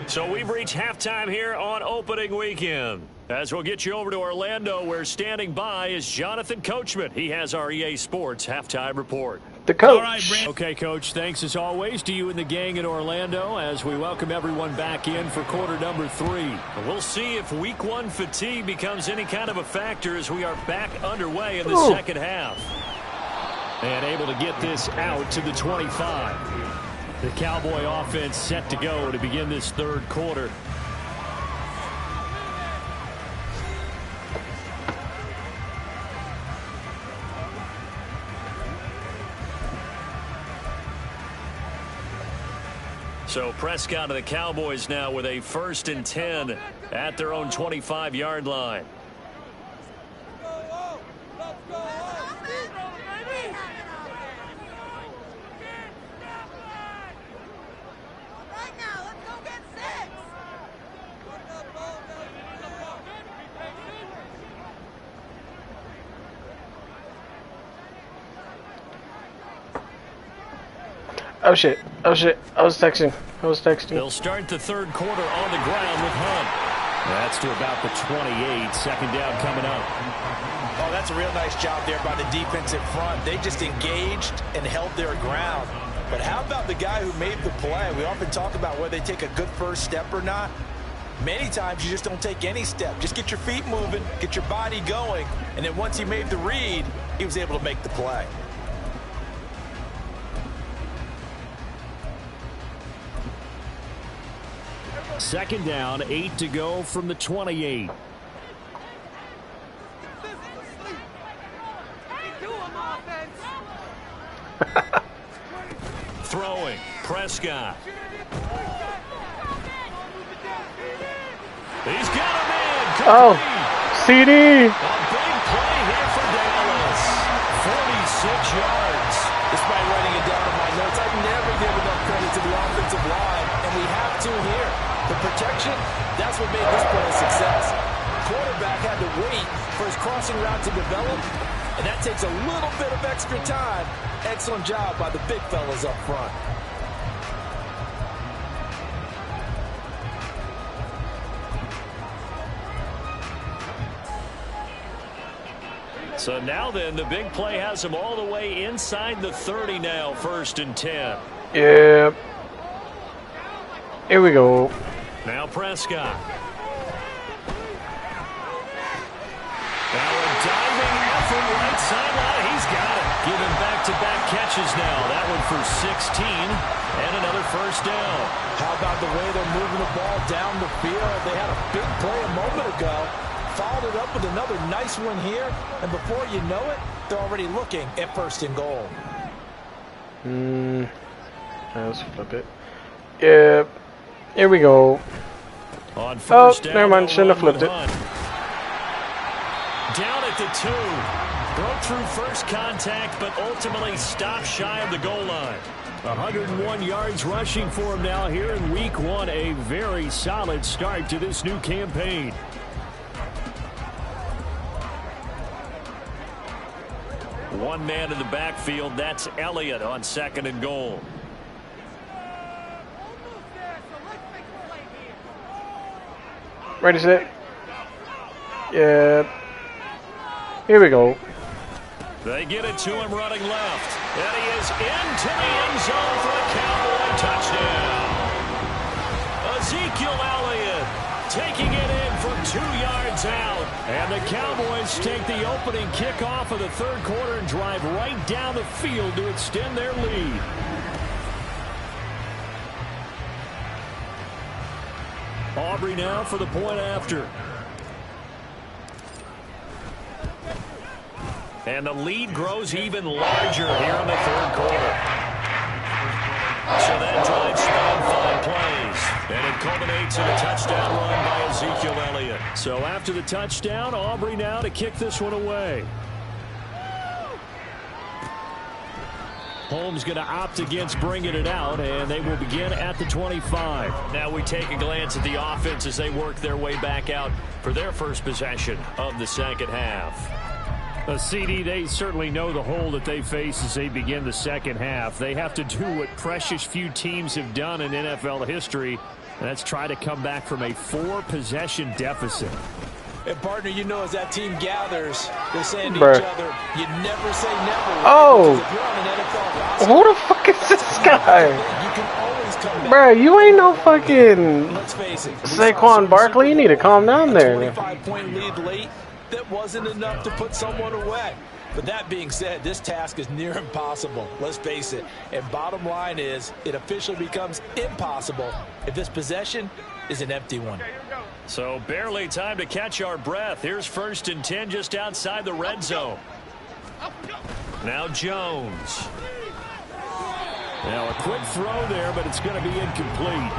Speaker 4: So we've reached halftime here on opening weekend. As we'll get you over to Orlando, where standing by is Jonathan Coachman. He has our EA Sports halftime report.
Speaker 1: The coach.
Speaker 4: Okay, Coach, thanks as always to you and the gang in Orlando as we welcome everyone back in for quarter number 3. We'll see if week 1 fatigue becomes any kind of a factor as we are back underway in the 2nd half. And able to get this out to the 25. The Cowboy offense set to go to begin this 3rd quarter. So Prescott of the Cowboys now with a 1st and 10 at their own 25-yard line.
Speaker 1: Oh shit. Oh shit. I was texting.
Speaker 4: They'll start the 3rd quarter on the ground with Hunt. That's to about the 28. 2nd down coming up.
Speaker 5: Oh, that's a real nice job there by the defensive front. They just engaged and held their ground. But how about the guy who made the play? We often talk about whether they take a good first step or not. Many times you just don't take any step. Just get your feet moving, get your body going, and then once he made the read, he was able to make the play.
Speaker 4: Second down, 8 to go from the 28. Throwing, Prescott. He's got a man.
Speaker 1: Oh, CD.
Speaker 4: A big play here for Dallas.
Speaker 5: crossing route to develop, and that takes a little bit of extra time. Excellent job by the big fellas up front.
Speaker 4: So now then, the big play has him all the way inside the 30 now, 1st and 10.
Speaker 1: Yeah. Here we go.
Speaker 4: Now Prescott. Now a diving effort right sideline. He's got it. Giving back-to-back catches now. That one for 16 and another 1st down.
Speaker 5: How about the way they're moving the ball down the field? They had a big play a moment ago. Followed it up with another nice one here. And before you know it, they're already looking at 1st and goal.
Speaker 1: Let's flip it. Yeah. Here we go.
Speaker 4: On 1st down,
Speaker 1: never mind. Shouldn't have flipped it.
Speaker 4: Down at the 2. Broke through first contact, but ultimately stopped shy of the goal line. 101 yards rushing for him now here in week 1. A very solid start to this new campaign. One man in the backfield. That's Elliott on 2nd and goal.
Speaker 1: Ready, set. Yeah. Here we go.
Speaker 4: They get it to him running left. And he is into the end zone for a Cowboy touchdown. Ezekiel Elliott taking it in from 2 yards out. And the Cowboys take the opening kickoff of the 3rd quarter and drive right down the field to extend their lead. Aubrey now for the point after. And the lead grows even larger here in the 3rd quarter. So that drive spanned 5 plays. And it culminates in a touchdown run by Ezekiel Elliott. So after the touchdown, Aubrey now to kick this one away. Holmes going to opt against bringing it out, and they will begin at the 25. Now we take a glance at the offense as they work their way back out for their first possession of the 2nd half. CD, they certainly know the hole that they face as they begin the 2nd half. They have to do what precious few teams have done in NFL history, and that's try to come back from a 4-possession deficit.
Speaker 5: And partner, you know, as that team gathers, they're saying to each other, you never say never.
Speaker 1: Oh!
Speaker 5: If you're on an NFL roster,
Speaker 1: Who the fuck is this guy?
Speaker 5: you can always come back.
Speaker 1: Bruh, you ain't no fucking
Speaker 5: Let's face it.
Speaker 1: Saquon Barkley. You need to calm down there.
Speaker 5: 25-point lead late. That wasn't enough to put someone away. But that being said, this task is near impossible. Let's face it. And bottom line is, it officially becomes impossible if this possession is an empty one.
Speaker 4: So barely time to catch our breath. Here's 1st and 10 just outside the red zone. Now Jones. Now a quick throw there, but it's going to be incomplete.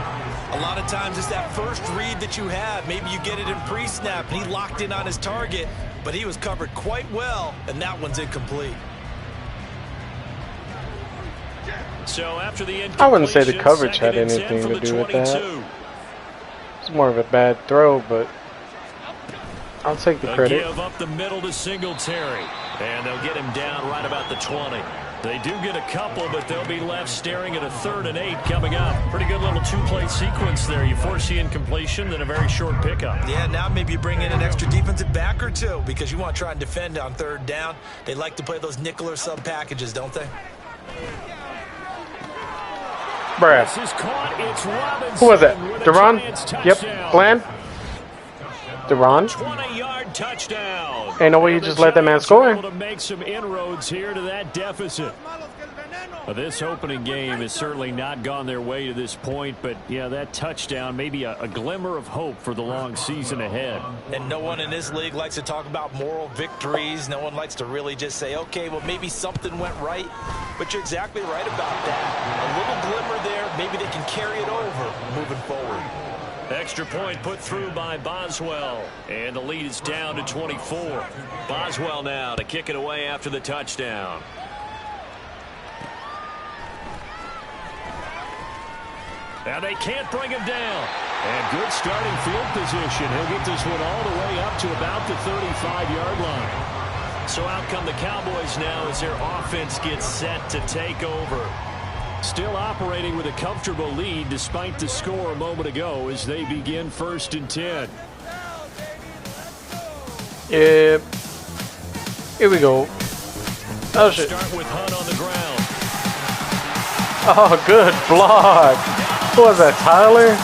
Speaker 5: A lot of times it's that first read that you have. Maybe you get it in pre-snap, and he locked in on his target, but he was covered quite well, and that one's incomplete.
Speaker 4: So after the
Speaker 1: I wouldn't say the coverage had anything to do with that. It's more of a bad throw, but I'll take the credit.
Speaker 4: Give up the middle to Singletary, and they'll get him down right about the 20. They do get a couple, but they'll be left staring at a 3rd and 8 coming up. Pretty good little 2-play sequence there. You force the incompletion, then a very short pickup.
Speaker 5: Yeah, now maybe you bring in an extra defensive back or 2 because you want to try and defend on 3rd down. They like to play those nickel or sub packages, don't they?
Speaker 1: Bruh. Who was that? Duran? Yep. Bland? Duran?
Speaker 4: 20-yard touchdown.
Speaker 1: Ain't no way you just let that man score.
Speaker 4: Able to make some inroads here to that deficit. This opening game has certainly not gone their way to this point, but yeah, that touchdown, maybe a glimmer of hope for the long season ahead.
Speaker 5: And no one in this league likes to talk about moral victories. No one likes to really just say, okay, well, maybe something went right. But you're exactly right about that. A little glimmer there, maybe they can carry it over moving forward.
Speaker 4: Extra point put through by Boswell, and the lead is down to 24. Boswell now to kick it away after the touchdown. Now they can't bring him down. And good starting field position. He'll get this one all the way up to about the 35-yard line. So out come the Cowboys now as their offense gets set to take over. Still operating with a comfortable lead despite the score a moment ago as they begin 1st and 10.
Speaker 1: Yeah. Here we go. Oh, shit.
Speaker 4: Start with Hunt on the ground.
Speaker 1: Oh, good block. Who was that, Tyler?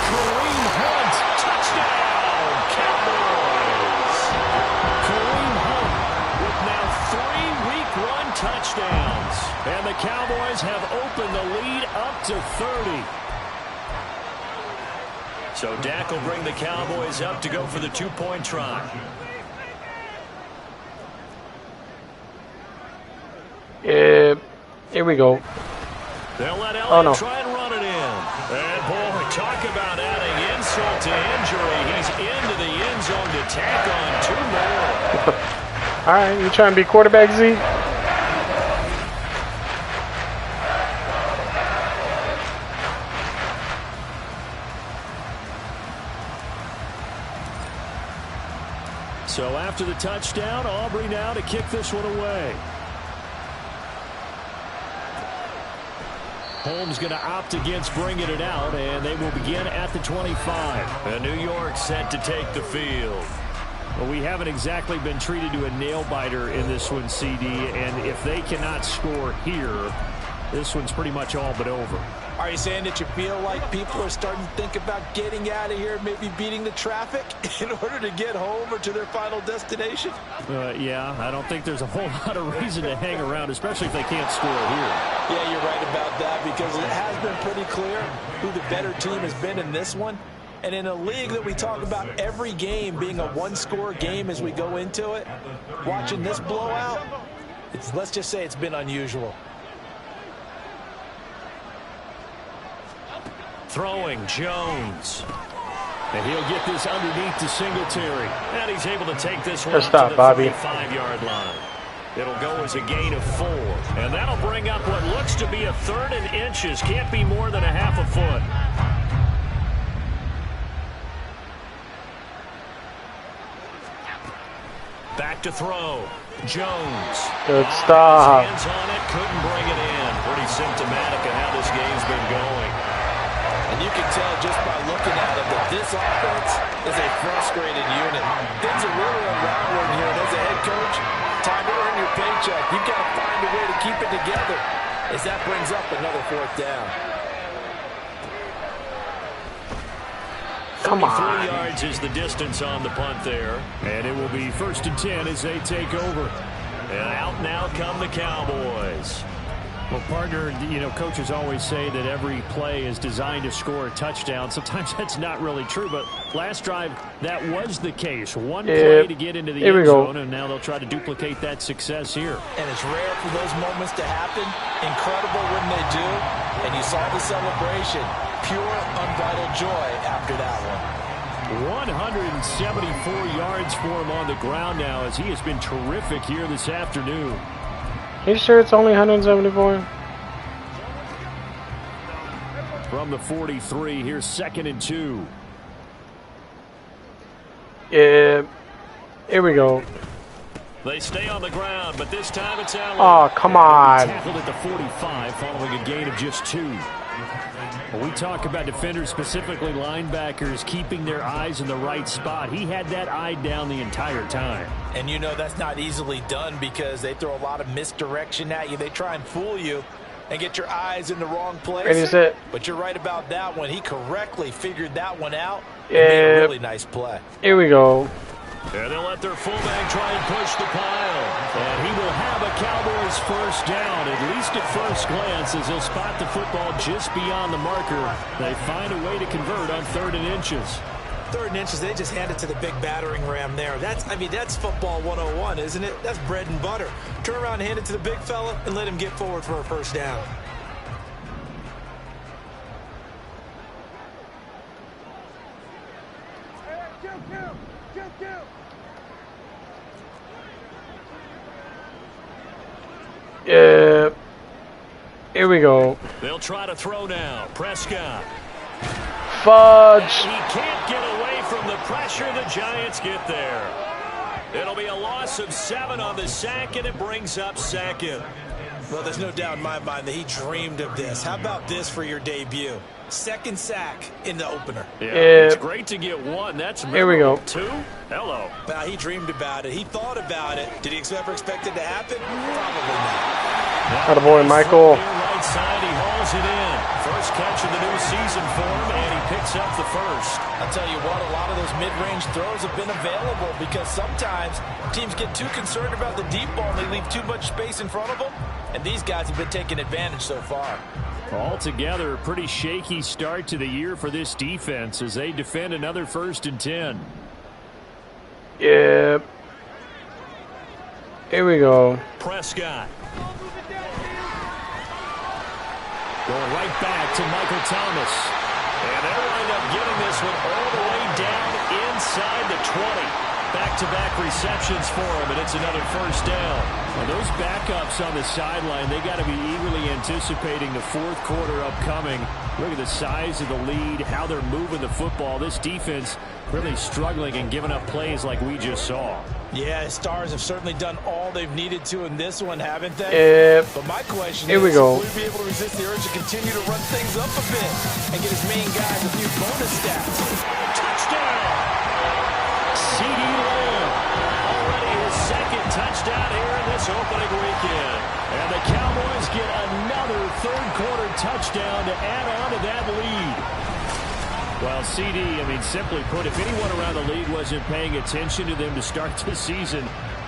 Speaker 4: Kareem Hunt, touchdown, Cowboys. Kareem Hunt with now 3 week run touchdowns. And the Cowboys have opened the lead up to 30. So Dak will bring the Cowboys up to go for the 2-point try.
Speaker 1: Yeah. Here we go.
Speaker 4: They'll let Elliott
Speaker 1: Oh, no.
Speaker 4: try and run it in. And boy, talk about adding insult to injury. He's into the end zone to tack on 2 more.
Speaker 1: All right, you trying to be quarterback, Z?
Speaker 4: So after the touchdown, Aubrey now to kick this one away. Holmes going to opt against bringing it out, and they will begin at the 25. And New York set to take the field. Well, we haven't exactly been treated to a nail-biter in this one, CD, and if they cannot score here, this one's pretty much all but over.
Speaker 5: Are you saying that you feel like people are starting to think about getting out of here, maybe beating the traffic in order to get home or to their final destination?
Speaker 4: Yeah, I don't think there's a whole lot of reason to hang around, especially if they can't score here.
Speaker 5: Yeah, you're right about that because it has been pretty clear who the better team has been in this one. And in a league that we talk about every game being a one-score game as we go into it, watching this blowout, let's just say it's been unusual.
Speaker 4: Throwing Jones. And he'll get this underneath to Singletary. And he's able to take this one
Speaker 1: Good
Speaker 4: up
Speaker 1: stop,
Speaker 4: to the
Speaker 1: Bobby.
Speaker 4: 35-yard line. It'll go as a gain of 4. And that'll bring up what looks to be a 3rd and inches. Can't be more than a half a foot. Back to throw. Jones.
Speaker 1: Good stop.
Speaker 4: Hands on it, couldn't bring it in. Pretty symptomatic of how this game's been going.
Speaker 5: And you can tell just by looking at it that this offense is a frustrated unit. Things are really unraveling here. And as a head coach, time to earn your paycheck. You've got to find a way to keep it together as that brings up another 4th down.
Speaker 1: Come on.
Speaker 4: 3 yards is the distance on the punt there. And it will be 1st and 10 as they take over. And out now come the Cowboys. Well, partner, you know, coaches always say that every play is designed to score a touchdown. Sometimes that's not really true, but last drive, that was the case. One play to get into the end zone, and now they'll try to duplicate that success here.
Speaker 5: And it's rare for those moments to happen. Incredible when they do. And you saw the celebration. Pure, unbridled joy after that one.
Speaker 4: 174 yards for him on the ground now as he has been terrific here this afternoon.
Speaker 1: You sure it's only 174?
Speaker 4: From the 43, here's 2nd and 2.
Speaker 1: Yeah. Here we go.
Speaker 4: They stay on the ground, but this time it's Allen.
Speaker 1: Oh, come on.
Speaker 4: Tackled at the 45 following a gain of just 2. When we talk about defenders, specifically linebackers, keeping their eyes in the right spot, he had that eye down the entire time.
Speaker 5: And you know that's not easily done because they throw a lot of misdirection at you. They try and fool you and get your eyes in the wrong place. But you're right about that one. He correctly figured that one out and made a really nice play.
Speaker 1: Here we go.
Speaker 4: And they'll let their fullback try and push the pile. And he will have a Cowboys 1st down, at least at first glance, as they'll spot the football just beyond the marker. They find a way to convert on 3rd and inches.
Speaker 5: 3rd and inches, they just hand it to the big battering ram there. That's football 101, isn't it? That's bread and butter. Turn around and hand it to the big fella and let him get forward for a 1st down.
Speaker 1: Here we go.
Speaker 4: They'll try to throw now. Prescott.
Speaker 1: Fudge.
Speaker 4: He can't get away from the pressure. The Giants get there. It'll be a loss of 7 on the sack, and it brings up second.
Speaker 5: Well, there's no doubt in my mind that he dreamed of this. How about this for your debut? Second sack in the opener.
Speaker 4: Yeah, it's great to get 1. That's
Speaker 1: here we go.
Speaker 4: 2. Hello.
Speaker 5: Well, he dreamed about it. He thought about it. Did he ever expect it to happen? Probably not.
Speaker 1: Attaboy, Michael.
Speaker 4: Right side, he hauls it in. First catch of the new season for him, and he picks up the first.
Speaker 5: I'll tell you what, a lot of those mid-range throws have been available because sometimes teams get too concerned about the deep ball and they leave too much space in front of them, and these guys have been taking advantage so far.
Speaker 4: Altogether, a pretty shaky start to the year for this defense as they defend another 1st and 10.
Speaker 1: Yep. Here we go.
Speaker 4: Prescott. Going right back to Michael Thomas. And they'll wind up getting this one all the way down inside the 20. Back-to-back receptions for him, and it's another first down. Well, those backups on the sideline, they got to be eagerly anticipating the 4th quarter upcoming. Look at the size of the lead, how they're moving the football. This defense really struggling and giving up plays like we just saw.
Speaker 5: Yeah, Stars have certainly done all they've needed to in this one, haven't they? But my question is, will he be able to resist the urge to continue to run things up a bit and get his main guys a few bonus stats?
Speaker 4: Touchdown! C.D. Lamb, already his 2nd touchdown here in this opening weekend. And the Cowboys get another 3rd quarter touchdown to add on to that lead. Well, CD, I mean, simply put, if anyone around the league wasn't paying attention to them to start the season,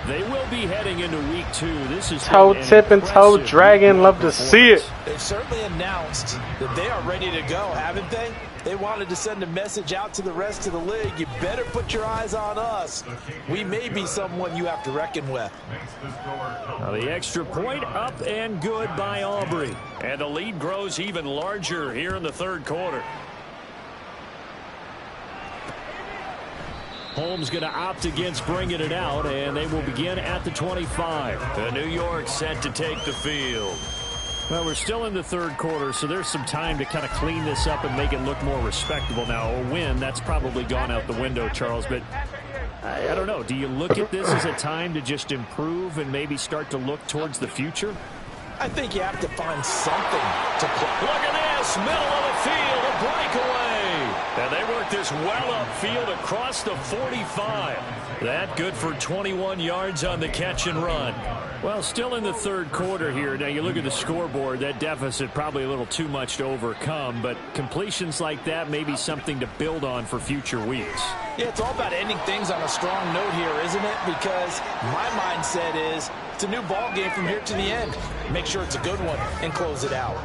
Speaker 4: they will be heading into week 2. This is
Speaker 1: toe tip and toe dragon. Love to see it.
Speaker 5: They've certainly announced that they are ready to go, haven't they? They wanted to send a message out to the rest of the league. You better put your eyes on us. We may be someone you have to reckon with.
Speaker 4: Now the extra point up and good by Aubrey. And the lead grows even larger here in the 3rd quarter. Holmes going to opt against bringing it out, and they will begin at the 25. The New York set to take the field. Well, we're still in the 3rd quarter, so there's some time to kind of clean this up and make it look more respectable. Now, a win, that's probably gone out the window, Charles, but I don't know. Do you look at this as a time to just improve and maybe start to look towards the future?
Speaker 5: I think you have to find something to play.
Speaker 4: Look at this, middle of the field, a breakaway. And they work this well upfield across the 45. That good for 21 yards on the catch and run. Well, still in the 3rd quarter here. Now, you look at the scoreboard, that deficit probably a little too much to overcome, but completions like that may be something to build on for future weeks.
Speaker 5: Yeah, it's all about ending things on a strong note here, isn't it? Because my mindset is it's a new ball game from here to the end. Make sure it's a good one and close it out.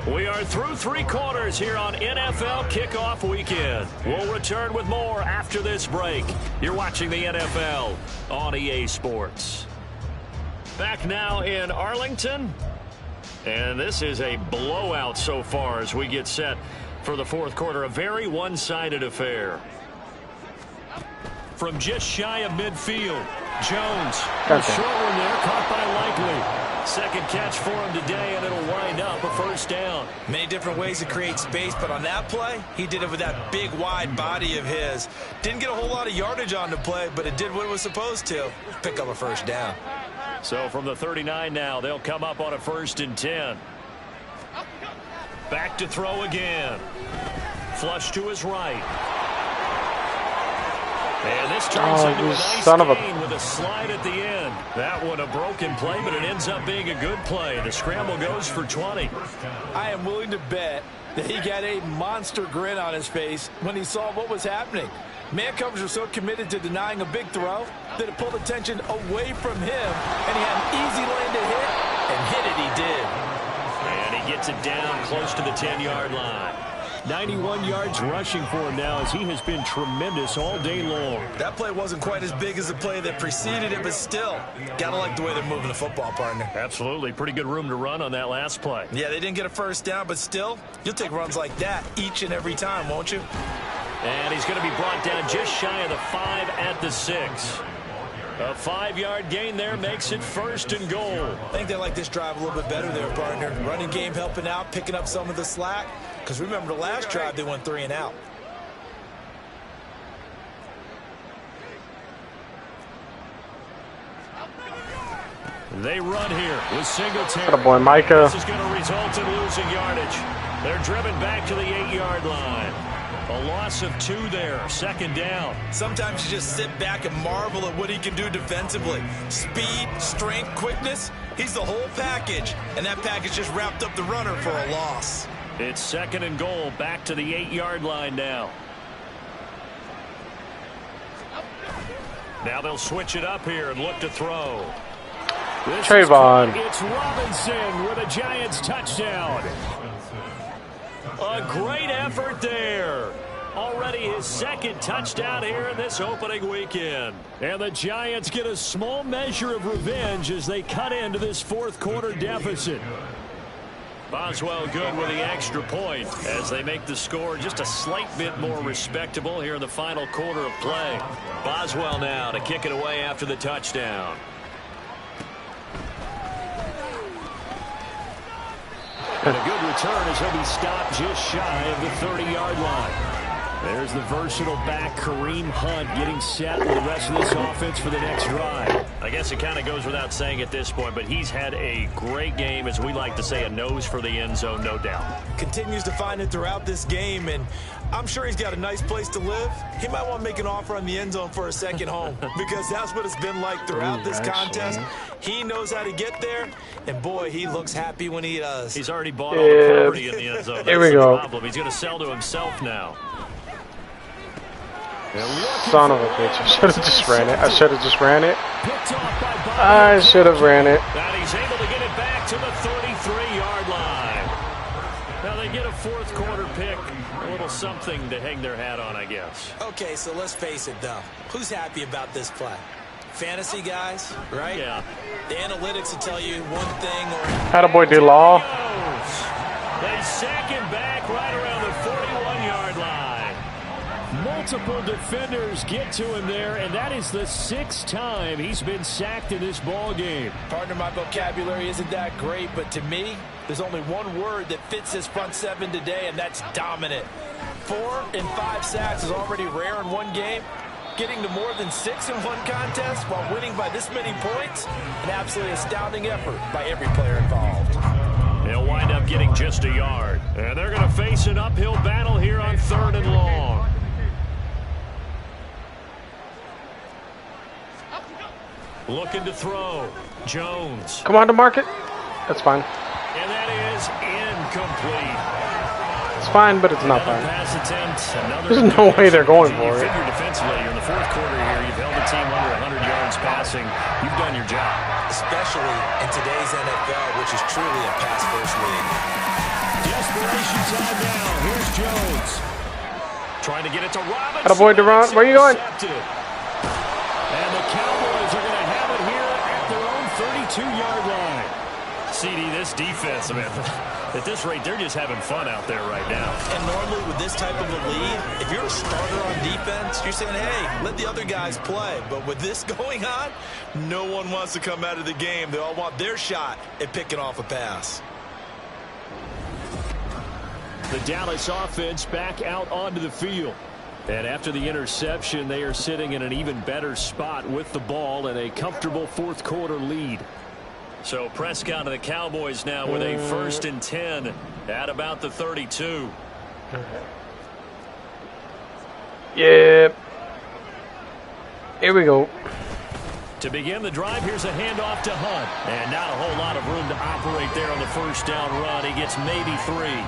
Speaker 4: We are through 3 quarters here on NFL Kickoff Weekend. We'll return with more after this break. You're watching the NFL on EA Sports. Back now in Arlington. And this is a blowout so far as we get set for the 4th quarter. A very one-sided affair. From just shy of midfield, Jones. A short one there, caught by Likely. 2nd catch for him today, and it'll wind up a first down.
Speaker 5: Many different ways to create space, but on that play, he did it with that big, wide body of his. Didn't get a whole lot of yardage on the play, but it did what it was supposed to. Pick up a first down.
Speaker 4: So from the 39 now, they'll come up on a 1st and 10. Back to throw again. Flush to his right. And this turns into a nice gain with a slide at the end. That one a broken play, but it ends up being a good play. The scramble goes for 20.
Speaker 5: I am willing to bet that he got a monster grin on his face when he saw what was happening. Man coverage was so committed to denying a big throw that it pulled attention away from him, and he had an easy lane to hit, and hit it he did.
Speaker 4: And he gets it down close to the 10-yard line. 91 yards rushing for him now as he has been tremendous all day long.
Speaker 5: That play wasn't quite as big as the play that preceded it, but still, gotta like the way they're moving the football, partner.
Speaker 4: Absolutely. Pretty good room to run on that last play.
Speaker 5: Yeah, they didn't get a first down, but still, you'll take runs like that each and every time, won't you?
Speaker 4: And he's going to be brought down just shy of the 5 at the 6. A 5-yard gain there makes it 1st and goal.
Speaker 5: I think they like this drive a little bit better there, partner. Running game helping out, picking up some of the slack. Because remember the last drive, they went 3 and out.
Speaker 4: They run here with Singletary.
Speaker 1: Atta boy, Micah.
Speaker 4: This is going to result in losing yardage. They're driven back to the 8-yard line. A loss of 2 there, 2nd down.
Speaker 5: Sometimes you just sit back and marvel at what he can do defensively. Speed, strength, quickness. He's the whole package. And that package just wrapped up the runner for a loss.
Speaker 4: It's 2nd and goal, back to the 8-yard line now. Now they'll switch it up here and look to throw.
Speaker 1: Trayvon.
Speaker 4: It's Robinson with a Giants touchdown. A great effort there. Already his 2nd touchdown here in this opening weekend. And the Giants get a small measure of revenge as they cut into this 4th quarter deficit. Boswell good with the extra point as they make the score just a slight bit more respectable here in the final quarter of play. Boswell now to kick it away after the touchdown. And a good return as he'll be stopped just shy of the 30-yard line. There's the versatile back, Kareem Hunt, getting set with the rest of this offense for the next drive. I guess it kind of goes without saying at this point, but he's had a great game, as we like to say, a nose for the end zone, no doubt.
Speaker 5: Continues to find it throughout this game, and I'm sure he's got a nice place to live. He might want to make an offer on the end zone for a second home because that's what it's been like throughout this contest. He knows how to get there, and boy, he looks happy when he does.
Speaker 4: He's already bought all the property in the end zone.
Speaker 1: Here we go.
Speaker 4: Problem. He's going to sell to himself now.
Speaker 1: Son of a bitch. I should have just ran it. I should have just ran it. I should have ran it.
Speaker 4: And he's able to get it back to the 33-yard line. Now they get a 4th quarter pick. A little something to hang their hat on, I guess.
Speaker 5: Okay, so let's face it, though. Who's happy about this play? Fantasy guys, right?
Speaker 4: Yeah.
Speaker 5: The analytics will tell you one thing or...
Speaker 1: Atta boy, D-Law.
Speaker 4: They sack him back right around the 41-yard line. Multiple defenders get to him there, and that is the 6th time he's been sacked in this ball game.
Speaker 5: Partner, my vocabulary isn't that great, but to me, there's only one word that fits this front 7 today, and that's dominant. 4 and 5 sacks is already rare in one game. Getting to more than 6 in one contest while winning by this many points, an absolutely astounding effort by every player involved.
Speaker 4: They'll wind up getting just a yard, and they're going to face an uphill battle here on 3rd and long. Looking to throw. Jones.
Speaker 1: Come on to market. That's fine.
Speaker 4: And that is incomplete.
Speaker 1: It's fine, but it's not fine.
Speaker 4: Pass attempt.
Speaker 1: There's no way they're going for it.
Speaker 4: Figure defensively, you're in the 4th quarter here. You've held the team under 100 yards passing. You've done your job.
Speaker 5: Especially in today's NFL, which is truly a pass-first league.
Speaker 4: Desperation time now. Here's Jones. Trying to get it to Robinson.
Speaker 1: Atta boy, Durant. Where you going?
Speaker 4: And the Cowboys are going to have it here at their own 32-yard line. CD, this defense, I mean, at this rate, they're just having fun out there right now.
Speaker 5: And normally with this type of a lead, if you're a starter on defense, you're saying, hey, let the other guys play. But with this going on, no one wants to come out of the game. They all want their shot at picking off a pass.
Speaker 4: The Dallas offense back out onto the field. And after the interception, they are sitting in an even better spot with the ball and a comfortable 4th quarter lead. So Prescott and the Cowboys now with a 1st and 10 at about the 32.
Speaker 1: Yep. Here we go.
Speaker 4: To begin the drive, here's a handoff to Hunt. And not a whole lot of room to operate there on the 1st down run. He gets maybe 3.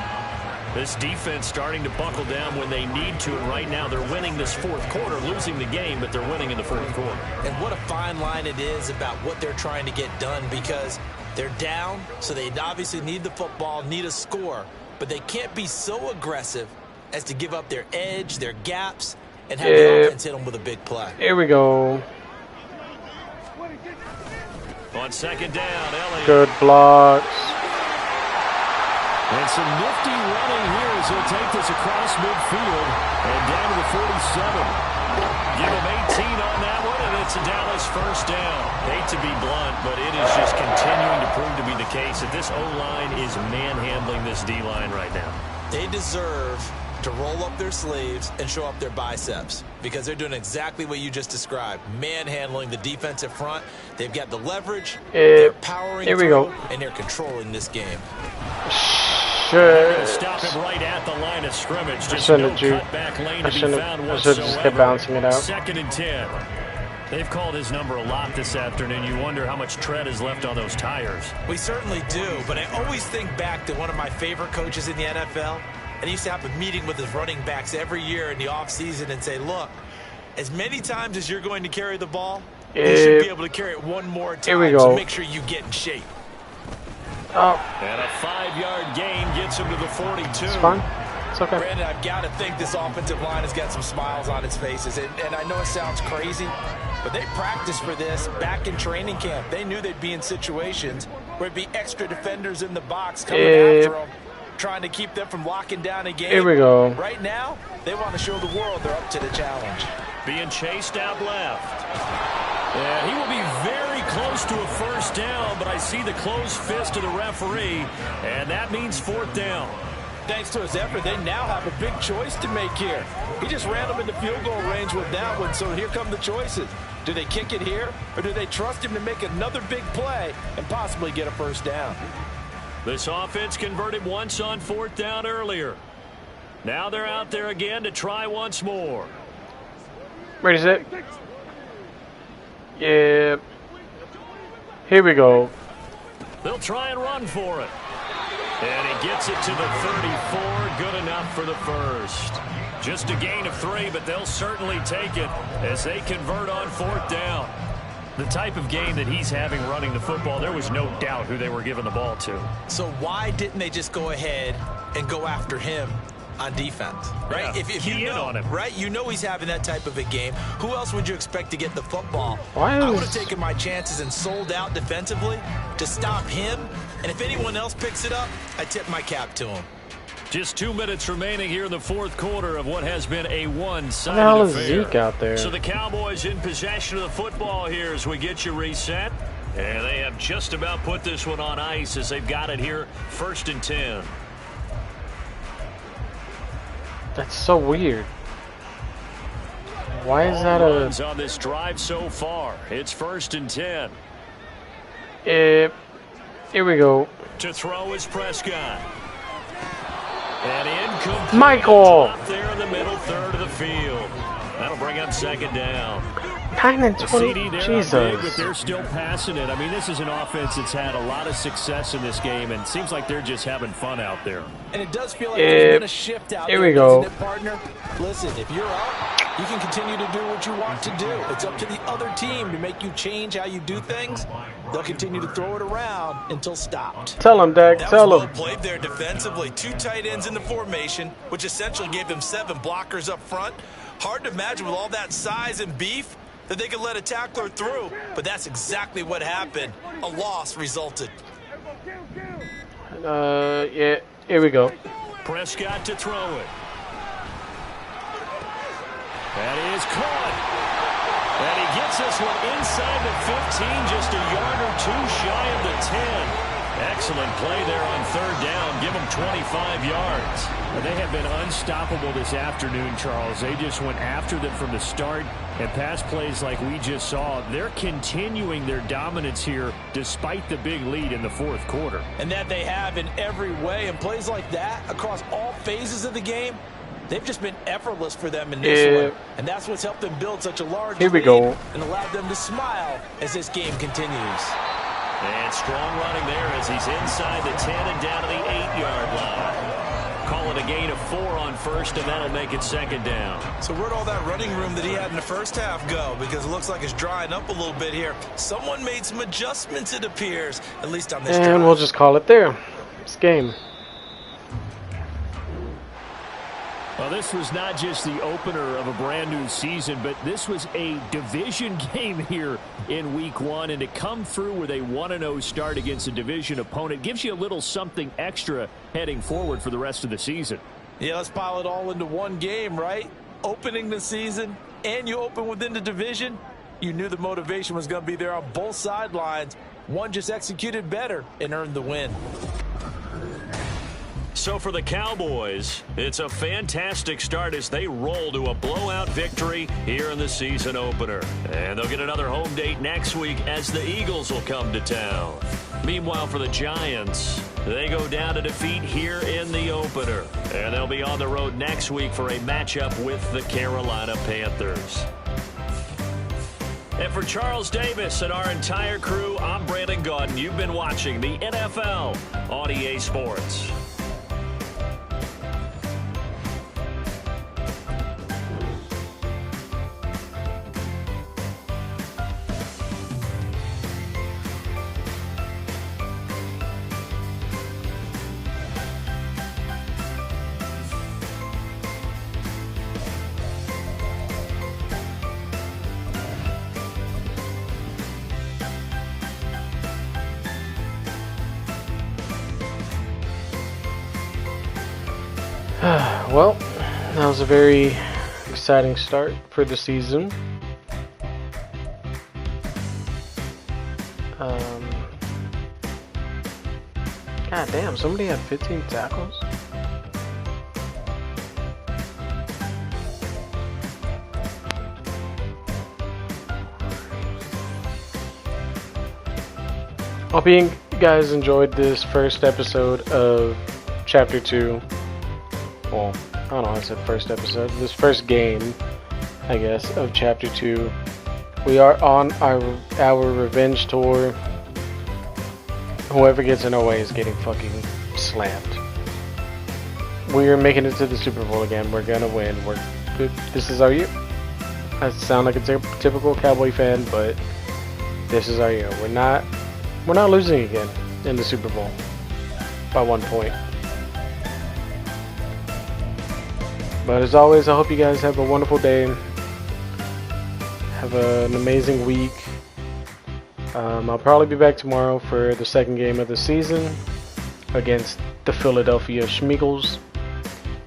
Speaker 4: This defense starting to buckle down when they need to, and right now they're winning this 4th quarter, losing the game, but they're winning in the 4th quarter.
Speaker 5: And what a fine line it is about what they're trying to get done, because they're down, so they obviously need the football, need a score, but they can't be so aggressive as to give up their edge, their gaps, and have the offense hit them with a big play.
Speaker 1: Here we go.
Speaker 4: On 2nd down, Elliott.
Speaker 1: Good blocks.
Speaker 4: And some nifty running here as he'll take this across midfield and down to the 47. Give him 18 on that one, and it's a Dallas 1st down. Hate to be blunt, but it is just continuing to prove to be the case that this O-line is manhandling this D-line right now.
Speaker 5: They deserve to roll up their sleeves and show up their biceps because they're doing exactly what you just described. Manhandling the defensive front. They've got the leverage. They're powering through, and they're controlling this game.
Speaker 4: Stop it right at the line of scrimmage. Just no cutback lane to be found whatsoever.
Speaker 1: I should have just kept bouncing it out.
Speaker 4: 2nd and 10. They've called his number a lot this afternoon. You wonder how much tread is left on those tires.
Speaker 5: We certainly do, but I always think back to one of my favorite coaches in the NFL. And he used to have a meeting with his running backs every year in the offseason and say, look, as many times as you're going to carry the ball, you should be able to carry it one more time.
Speaker 1: Here we go.
Speaker 5: So make sure you get in shape.
Speaker 4: Oh. And a 5-yard gain gets him to the 42.
Speaker 1: It's fine. It's okay.
Speaker 5: Brandon, I've got to think this offensive line has got some smiles on its faces. And I know it sounds crazy, but they practiced for this back in training camp. They knew they'd be in situations where it'd be extra defenders in the box coming after them, trying to keep them from locking down a game.
Speaker 1: Here we go.
Speaker 5: Right now, they want to show the world they're up to the challenge.
Speaker 4: Being chased out left. And he will be very close to a first down, but I see the closed fist of the referee, and that means 4th down.
Speaker 5: Thanks to his effort, they now have a big choice to make here. He just ran them into field goal range with that one, so here come the choices. Do they kick it here, or do they trust him to make another big play and possibly get a first down?
Speaker 4: This offense converted once on 4th down earlier. Now they're out there again to try once more.
Speaker 1: Ready, set. Yeah. Here we go.
Speaker 4: They'll try and run for it. And he gets it to the 34. Good enough for the first. Just a gain of 3, but they'll certainly take it as they convert on 4th down. The type of game that he's having running the football, there was no doubt who they were giving the ball to.
Speaker 5: So why didn't they just go ahead and go after him on defense, right?
Speaker 4: Yeah,
Speaker 5: if you know,
Speaker 4: on him.
Speaker 5: right, you know he's having that type of a game. Who else would you expect to get the football?
Speaker 1: Why
Speaker 5: I would have taken my chances and sold out defensively to stop him. And if anyone else picks it up, I tip my cap to him.
Speaker 4: Just 2 minutes remaining here in the 4th quarter of what has been a one-sided
Speaker 1: How the hell is
Speaker 4: affair.
Speaker 1: Zeke out there?
Speaker 4: So the Cowboys in possession of the football here as we get you reset. And they have just about put this one on ice as they've got it here 1st and 10.
Speaker 1: That's so weird. Why is that
Speaker 4: runs on this drive so far? It's 1st and 10.
Speaker 1: Here we go.
Speaker 4: To throw is Prescott. And incomplete.
Speaker 1: Michael!
Speaker 4: There in the middle third of the field. That'll bring up 2nd down.
Speaker 1: 9 and 20.
Speaker 4: Big, but
Speaker 1: Jesus.
Speaker 4: they're still passing it. I mean, this is an offense that's had a lot of success in this game, and it seems like they're just having fun out there.
Speaker 5: And it does feel like there's been a shift out
Speaker 1: here
Speaker 5: there,
Speaker 1: we go.
Speaker 5: doesn't it, partner? Listen, if you're up, you can continue to do what you want to do. It's up to the other team to make you change how you do things. They'll continue to throw it around until stopped.
Speaker 1: Tell him, Dak.
Speaker 5: That
Speaker 1: Tell
Speaker 5: was
Speaker 1: him.
Speaker 5: well played there defensively. 2 tight ends in the formation, which essentially gave them 7 blockers up front. Hard to imagine with all that size and beef that they could let a tackler through, but that's exactly what happened. A loss resulted.
Speaker 1: Yeah, here we go.
Speaker 4: Prescott to throw it. That is caught. And he gets this one inside the 15, just a yard or 2 shy of the 10. Excellent play there on 3rd down. Give them 25 yards. They have been unstoppable this afternoon, Charles. They just went after them from the start. And pass plays like we just saw, they're continuing their dominance here despite the big lead in the 4th quarter.
Speaker 5: And that they have in every way. And plays like that across all phases of the game, they've just been effortless for them in this one. And that's what's helped them build such a large lead and allowed them to smile as this game continues.
Speaker 4: And strong running there as he's inside the 10 and down to the 8-yard line. Call it a gain of 4 on 1st, and that'll make it 2nd down.
Speaker 5: So where'd all that running room that he had in the first half go? Because it looks like it's drying up a little bit here. Someone made some adjustments, it appears, at least on this drive.
Speaker 1: And we'll just call it there. This game.
Speaker 4: Well, this was not just the opener of a brand new season, but this was a division game here in week 1. And to come through with a 1-0 start against a division opponent gives you a little something extra heading forward for the rest of the season.
Speaker 5: Yeah, let's pile it all into one game, right? Opening the season, and you open within the division. You knew the motivation was going to be there on both sidelines. One just executed better and earned the win.
Speaker 4: So for the Cowboys, it's a fantastic start as they roll to a blowout victory here in the season opener. And they'll get another home date next week as the Eagles will come to town. Meanwhile, for the Giants, they go down to defeat here in the opener. And they'll be on the road next week for a matchup with the Carolina Panthers. And for Charles Davis and our entire crew, I'm Brandon Gaudin. You've been watching the NFL on EA Sports.
Speaker 1: Well, that was a very exciting start for the season. God damn, somebody had 15 tackles? Hope you guys enjoyed this first episode of Chapter 2. Well, I don't know, I said first episode. This first game, I guess, of Chapter 2. We are on our revenge tour. Whoever gets in our way is getting fucking slammed. We are making it to the Super Bowl again. We're gonna win. This is our year. I sound like a typical Cowboy fan, but this is our year. We're not losing again in the Super Bowl by 1 point. But as always, I hope you guys have a wonderful day. Have an amazing week. I'll probably be back tomorrow for the second game of the season against the Philadelphia Schmeagles.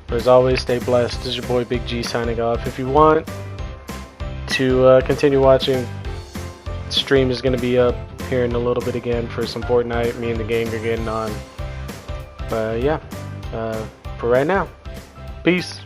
Speaker 1: But as always, stay blessed. This is your boy Big G signing off. If you want to continue watching, the stream is going to be up here in a little bit again for some Fortnite. Me and the gang are getting on. But yeah, for right now, peace.